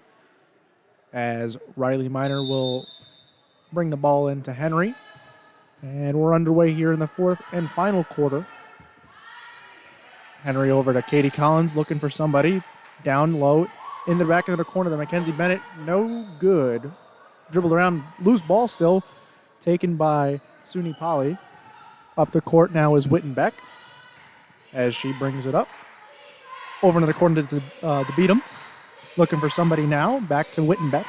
as Riley Miner will bring the ball into Henry. And we're underway here in the fourth and final quarter. Henry over to Katie Collins looking for somebody down low in the back of the corner. The Mackenzie Bennett, no good. Dribbled around, loose ball still, taken by SUNY Poly. Up the court now is Wittenbeck as she brings it up. Over into the corner to Beatum. Looking for somebody now. Back to Wittenbeck.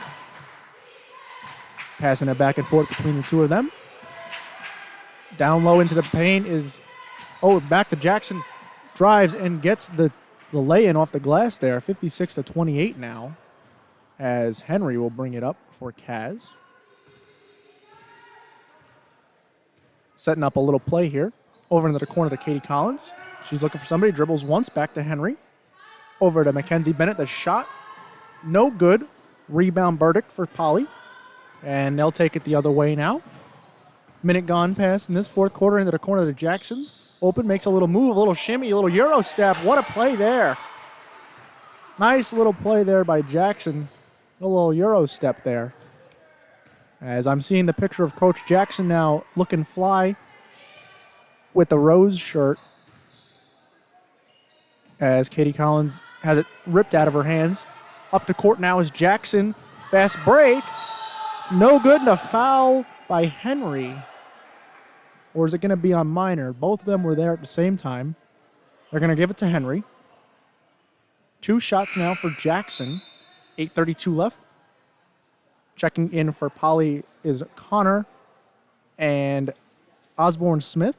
Passing it back and forth between the two of them. Down low into the paint is, back to Jackson. Drives and gets the lay-in off the glass there. 56-28 now as Henry will bring it up for Kaz. Setting up a little play here. Over into the corner to Katie Collins. She's looking for somebody. Dribbles once. Back to Henry. Over to Mackenzie Bennett. The shot, no good. Rebound verdict for Poly. And they'll take it the other way now. Minute gone past in this fourth quarter. Into the corner to Jackson. Open, makes a little move, a little shimmy, a little Euro step. What a play there. Nice little play there by Jackson. A little Euro step there. As I'm seeing the picture of Coach Jackson now looking fly with the rose shirt as Katie Collins has it ripped out of her hands. Up to court now is Jackson. Fast break. No good, and a foul by Henry. Or is it going to be on Miner? Both of them were there at the same time. They're going to give it to Henry. 2 shots now for Jackson. 8:32 left. Checking in for Polly is Connor and Osborne Smith.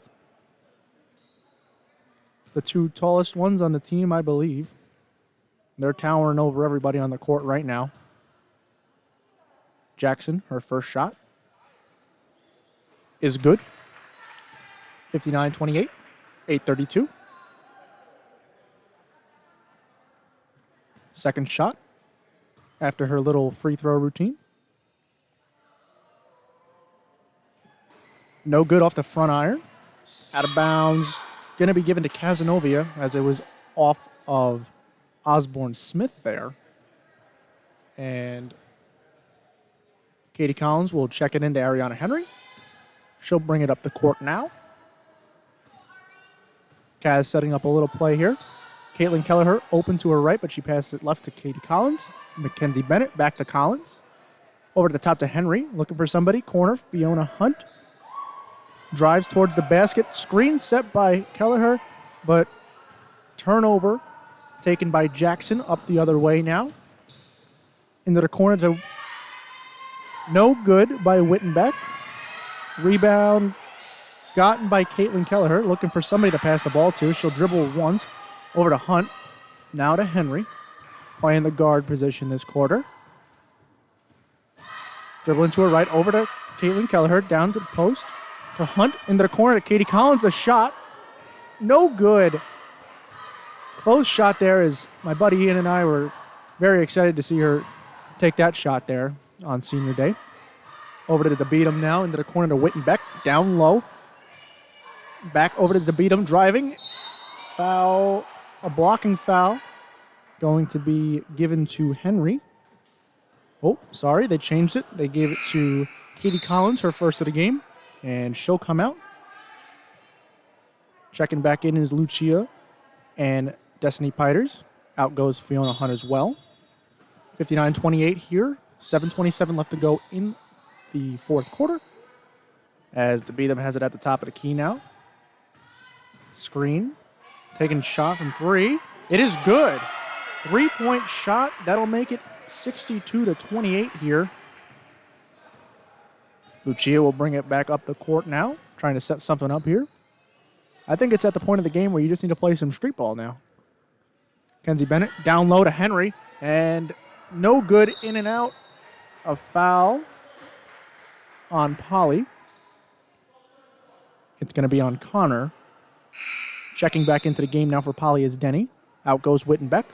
The two tallest ones on the team, I believe. They're towering over everybody on the court right now. Jackson, her first shot, is good. 59-28, 8:32. Second shot after her little free throw routine. No good off the front iron. Out of bounds. Going to be given to Cazenovia as it was off of Osborne Smith there. And Katie Collins will check it into Ariana Henry. She'll bring it up the court now. Kaz setting up a little play here. Caitlin Kelleher open to her right, but she passed it left to Katie Collins. Mackenzie Bennett back to Collins. Over to the top to Henry, looking for somebody. Corner, Fiona Hunt. Drives towards the basket. Screen set by Kelleher, but turnover taken by Jackson up the other way now. Into the corner to no good by Wittenbeck. Rebound gotten by Caitlin Kelleher, looking for somebody to pass the ball to. She'll dribble once over to Hunt. Now to Henry, playing the guard position this quarter. Dribbling to her right, over to Caitlin Kelleher, down to the post. To Hunt, into the corner to Katie Collins, a shot. No good. Close shot there as my buddy Ian and I were very excited to see her take that shot there on senior day. Over to the Beatum now, into the corner to Wittenbeck, down low. Back over to the Beatum, driving. Foul, a blocking foul, going to be given to Henry. Oh, sorry, they changed it. They gave it to Katie Collins, her first of the game, and she'll come out. Checking back in is Lucia and Destiny Piters. Out goes Fiona Hunt as well. 59-28 here. 7:27 left to go in the fourth quarter. As the Beatum has it at the top of the key now. Screen. Taking shot from three. It is good. 3-point shot. That'll make it 62-28 here. Lucia will bring it back up the court now. Trying to set something up here. I think it's at the point of the game where you just need to play some street ball now. Kenzie Bennett down low to Henry. And no good, in and out. A foul on Polly. It's going to be on Connor. Checking back into the game now for Polly is Denny. Out goes Wittenbeck.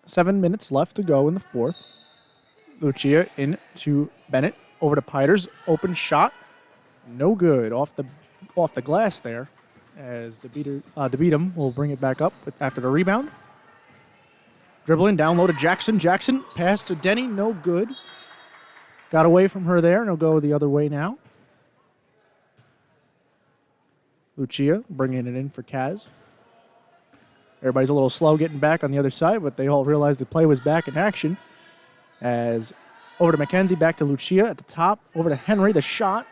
Seven minutes left to go in the fourth. Lucia into Bennett. Over to Piters. Open shot. No good. Off the glass there. As the Beatum will bring it back up after the rebound. Dribbling down low to Jackson. Jackson pass to Denny. No good. Got away from her there, and he'll go the other way now. Lucia bringing it in for Kaz. Everybody's a little slow getting back on the other side, but they all realized the play was back in action. As over to Mackenzie, back to Lucia at the top. Over to Henry, the shot.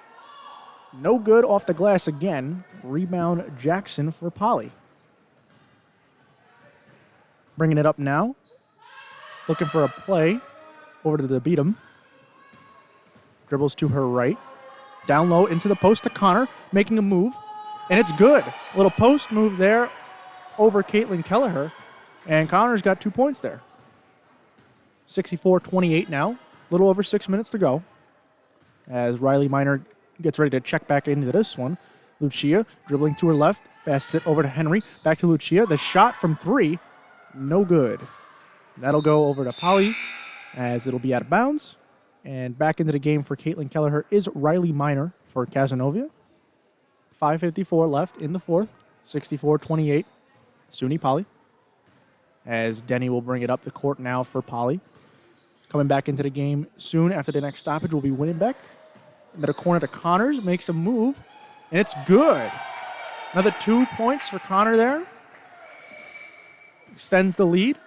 No good, off the glass again. Rebound Jackson for Polly. Bringing it up now. Looking for a play. Over to the Beatum. Dribbles to her right. Down low into the post to Connor. Making a move. And it's good. A little post move there over Caitlin Kelleher. And Connor's got 2 points there. 64-28 now. A little over 6 minutes to go. As Riley Minor gets ready to check back into this one. Lucia dribbling to her left. Passes it over to Henry. Back to Lucia. The shot from three. No good. That'll go over to Polly as it'll be out of bounds. And back into the game for Caitlin Kelleher is Riley Minor for Cazenovia. 5:54 left in the fourth. 64-28. SUNY Polly. As Denny will bring it up the court now for Polly. Coming back into the game soon after the next stoppage will be Wittenbeck. Into the corner to Connors. Makes a move. And it's good. Another 2 points for Connor there. Extends the lead.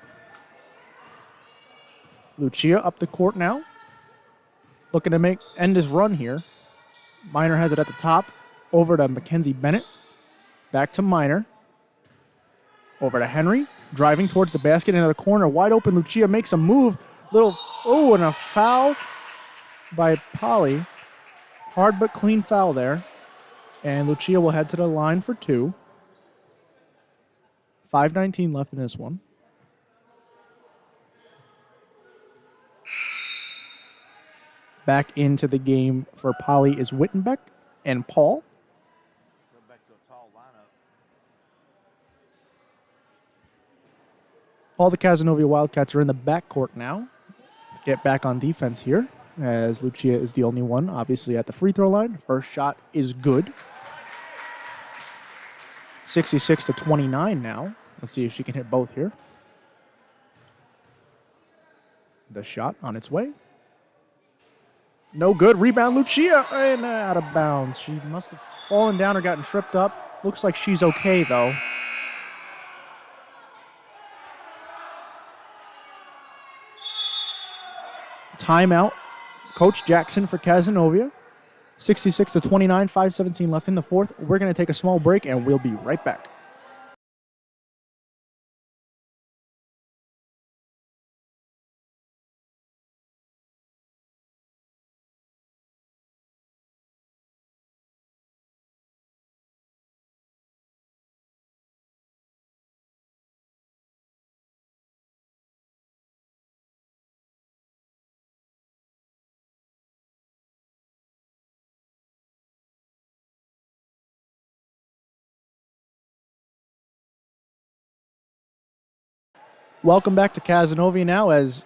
Lucia up the court now. Looking to end his run here. Minor has it at the top. Over to Mackenzie Bennett. Back to Minor. Over to Henry. driving towards the basket into the corner. Wide open, Lucia makes a move. And a foul by Polly. Hard but clean foul there. And Lucia will head to the line for 2. 5:19 left in this one. Back into the game for Polly is Wittenbeck and Paul. Go back to a tall lineup. All the Cazenovia Wildcats are in the backcourt now. Let's get back on defense here, as Lucia is the only one, obviously, at the free throw line. First shot is good. 66-29 now. Let's see if she can hit both here. The shot on its way. No good. Rebound, Lucia, and out of bounds. She must have fallen down or gotten tripped up. Looks like she's okay, though. Timeout. Coach Jackson for Cazenovia. 66-29, 5:17 left in the fourth. We're going to take a small break, and we'll be right back. Welcome back to Cazenovia now, as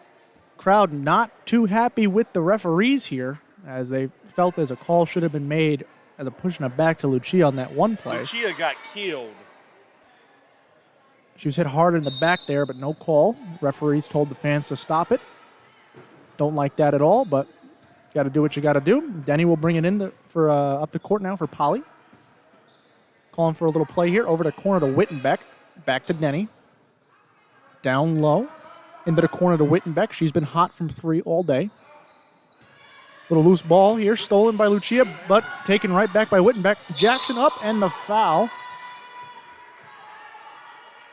crowd not too happy with the referees here, as they felt as a call should have been made as a pushing it back to Lucia on that one play. Lucia got killed. She was hit hard in the back there, but no call. Referees told the fans to stop it. Don't like that at all, but got to do what you got to do. Denny will bring it in for up the court now for Polly. Calling for a little play here. Over the corner to Wittenbeck. Back to Denny. Down low. Into the corner to Wittenbeck. She's been hot from 3 all day. Little loose ball here. Stolen by Lucia, but taken right back by Wittenbeck. Jackson up, and the foul.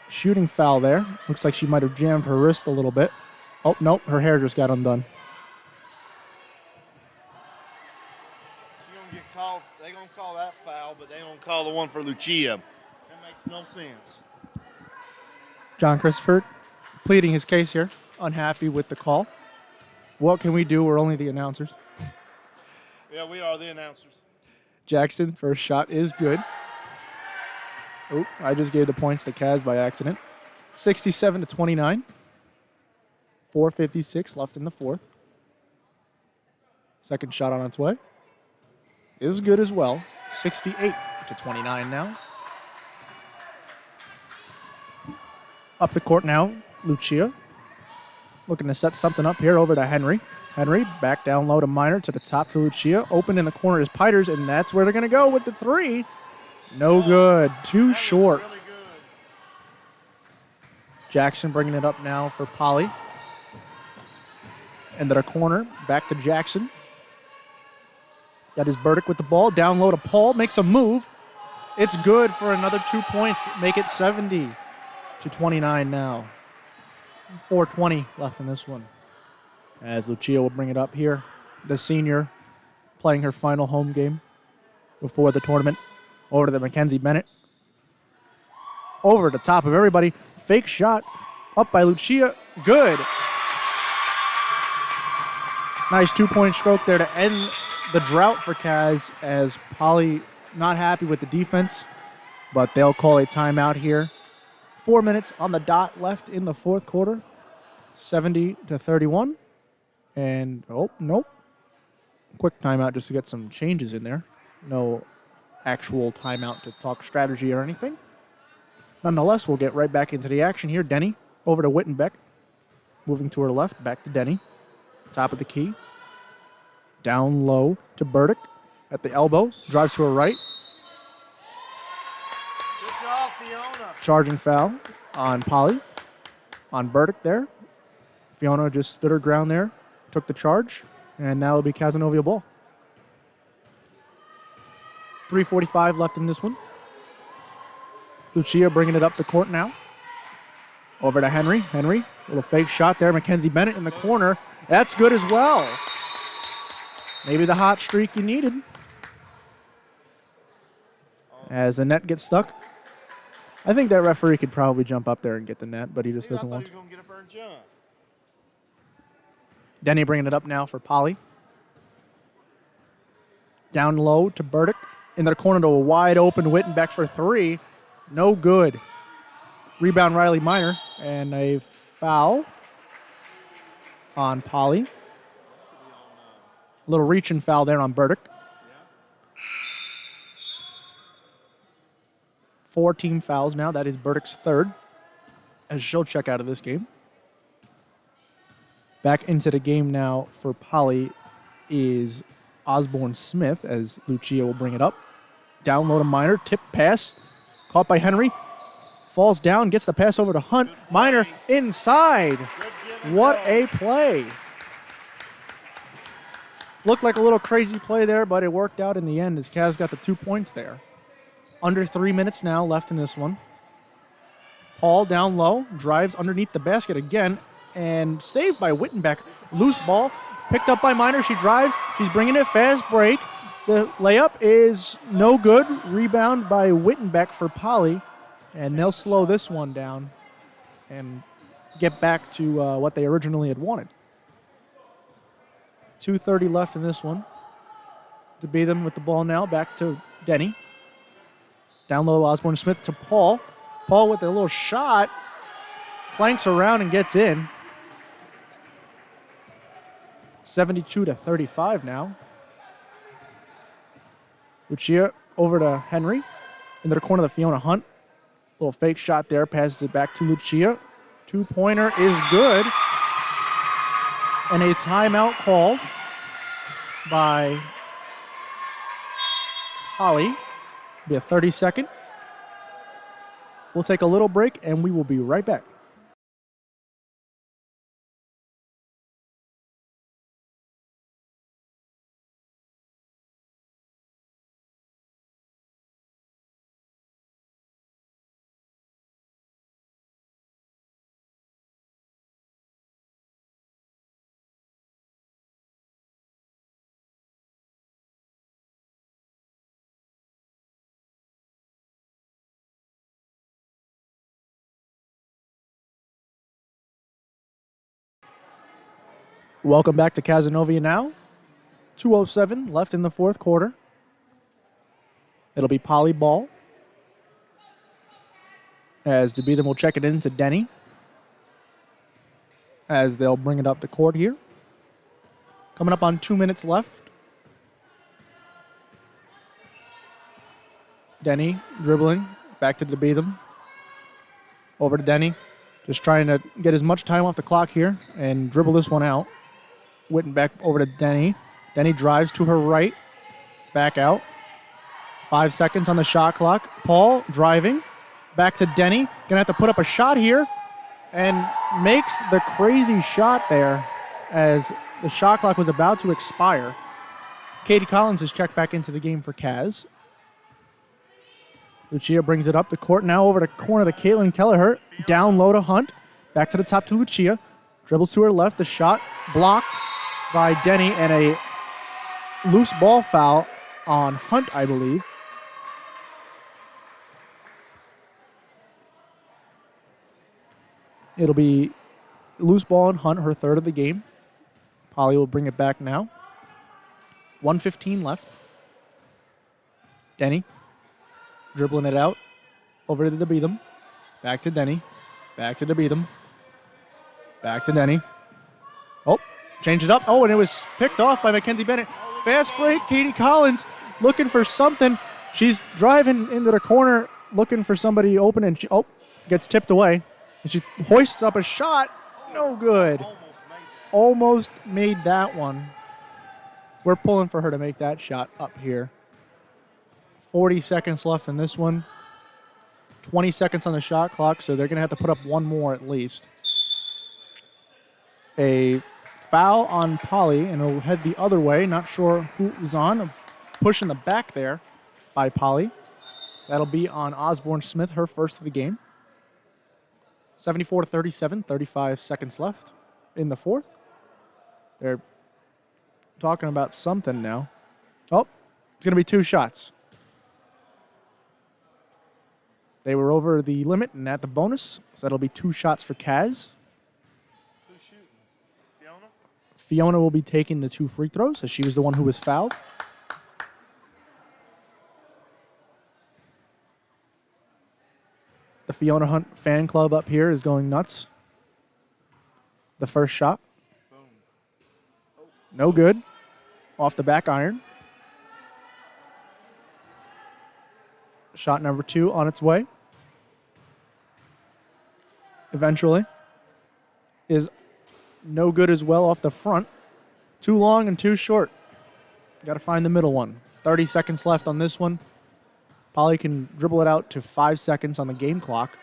Shooting foul there. Looks like she might have jammed her wrist a little bit. Oh, nope. Her hair just got undone. She gonna get called. They gonna call that foul, but they don't call the one for Lucia. That makes no sense. John Christopher pleading his case here. Unhappy with the call. What can we do? We're only the announcers. Yeah, we are the announcers. Jackson, first shot is good. Oh, I just gave the points to Kaz by accident. 67-29. 4:56 left in the fourth. Second shot on its way. It was good as well. 68-29 now. Up the court now, Lucia. Looking to set something up here over to Henry. Henry back down low to Minor, to the top to Lucia. Open in the corner is Piters, and that's where they're going to go with the 3. No good. Too short. Really good. Jackson bringing it up now for Polly. Into the corner. Back to Jackson. That is Burdick with the ball. Down low to Paul. Makes a move. It's good for another 2 points. Make it 70-29 now. 4:20 left in this one. As Lucia will bring it up here. The senior playing her final home game before the tournament. Over to the Mackenzie Bennett. Over the top of everybody. Fake shot. Up by Lucia. Good. Nice 2-point stroke there to end the drought for Kaz, as Polly not happy with the defense, but they'll call a timeout here. 4 minutes on the dot left in the fourth quarter. 70-31. And, oh, nope. Quick timeout just to get some changes in there. No actual timeout to talk strategy or anything. Nonetheless, we'll get right back into the action here. Denny over to Wittenbeck. Moving to her left, back to Denny. Top of the key. Down low to Burdick at the elbow. Drives to her right. Good job, Fiona. Charging foul on Polly. On Burdick there. Fiona just stood her ground there. Took the charge. And now it'll be Cazenovia ball. 3:45 left in this one. Lucia bringing it up the court now. Over to Henry. Henry, little fake shot there. Mackenzie Bennett in the corner. That's good as well. Maybe the hot streak you needed. As the net gets stuck. I think that referee could probably jump up there and get the net, but he just doesn't want to. Denny bringing it up now for Polly. Down low to Burdick. Into the corner to a wide open Wittenbeck for three. No good. Rebound Riley Minor. And a foul on Polly. Little reach and foul there on Burdick. 4 team fouls now. That is Burdick's third. As she'll check out of this game. Back into the game now for Polly is Osborne Smith as Lucia will bring it up. Down low to Minor. Tip pass. Caught by Henry. Falls down. Gets the pass over to Hunt. Minor inside. What a play. Looked like a little crazy play there, but it worked out in the end as Cavs got the 2 points there. Under 3 minutes now left in this one. Paul down low. Drives underneath the basket again. And saved by Wittenbeck. Loose ball. Picked up by Minor. She drives. She's bringing it fast break. The layup is no good. Rebound by Wittenbeck for Polly. And they'll slow this one down and get back to what they originally had wanted. 2:30 left in this one. To be them with the ball now. Back to Denny. Down low, Osborne Smith to Paul. Paul with a little shot. Flanks around and gets in. 72-35 now. Lucia over to Henry. Into the corner of the Fiona Hunt. Little fake shot there. Passes it back to Lucia. 2-pointer is good. And a timeout called by Holly. Be a 30-second. We'll take a little break and we will be right back. Welcome back to Cazenovia now. 2:07 left in the fourth quarter. It'll be Polly ball. As DeBeatham will check it in to Denny. As they'll bring it up the court here. Coming up on 2 minutes left. Denny dribbling. Back to DeBeatham. Over to Denny. Just trying to get as much time off the clock here and dribble this one out. Wittenbeck over to Denny. Denny drives to her right. Back out. 5 seconds on the shot clock. Paul driving. Back to Denny. Gonna have to put up a shot here. And makes the crazy shot there as the shot clock was about to expire. Katie Collins is checked back into the game for Kaz. Lucia brings it up the court. Now over to corner to Caitlin Kelleher. Down low to Hunt. Back to the top to Lucia. Dribbles to her left. The shot blocked by Denny and a loose ball foul on Hunt, I believe. It'll be loose ball on Hunt, her third of the game. Polly will bring it back now. 1:15 left. Denny dribbling it out over to DeBeatham. Back to Denny. Back to DeBeatham. Back to Denny. Oh, change it up. Oh, and it was picked off by Mackenzie Bennett. Fast break. Katie Collins looking for something. She's driving into the corner looking for somebody open and she, gets tipped away. And she hoists up a shot. No good. Almost made that one. We're pulling for her to make that shot up here. 40 seconds left in this one. 20 seconds on the shot clock, so they're going to have to put up one more at least. A foul on Polly, and it'll head the other way. Not sure who it was on. A push in the back there by Polly. That'll be on Osborne Smith, her first of the game. 74-37, 35 seconds left in the fourth. They're talking about something now. Oh, it's going to be 2 shots. They were over the limit and at the bonus, so that'll be 2 shots for Kaz. Who's shooting? Fiona? Fiona will be taking the 2 free throws, as she was the one who was fouled. The Fiona Hunt fan club up here is going nuts. The first shot. Boom. No good. Off the back iron. Shot number 2 on its way. Eventually. Is no good as well off the front. Too long and too short. Got to find the middle one. 30 seconds left on this one. Polly can dribble it out to 5 seconds on the game clock.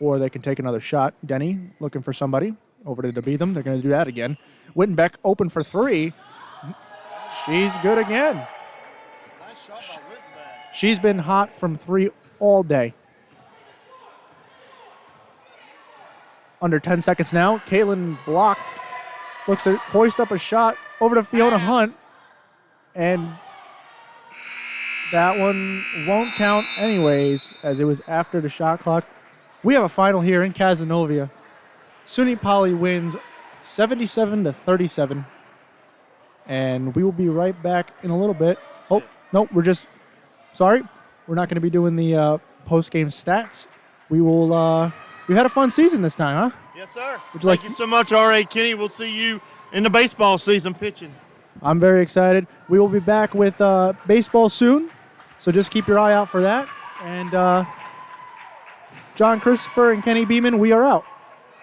Or they can take another shot. Denny looking for somebody. Over to Beetham. They're going to do that again. Wittenbeck open for 3. She's good again. Nice shot by Wittenbeck. She's been hot from 3 all day. Under 10 seconds now. Caitlin blocked. Looks to hoist up a shot over to Fiona Hunt. And that one won't count anyways, as it was after the shot clock. We have a final here in Cazenovia. SUNY Poly wins 77-37. And we will be right back in a little bit. Oh, no, we're not going to be doing the post-game stats. We had a fun season this time, huh? Yes, sir. Thank you so much, R.A. Kenny. We'll see you in the baseball season pitching. I'm very excited. We will be back with baseball soon, so just keep your eye out for that. And John Christopher and Kenny Beeman, we are out.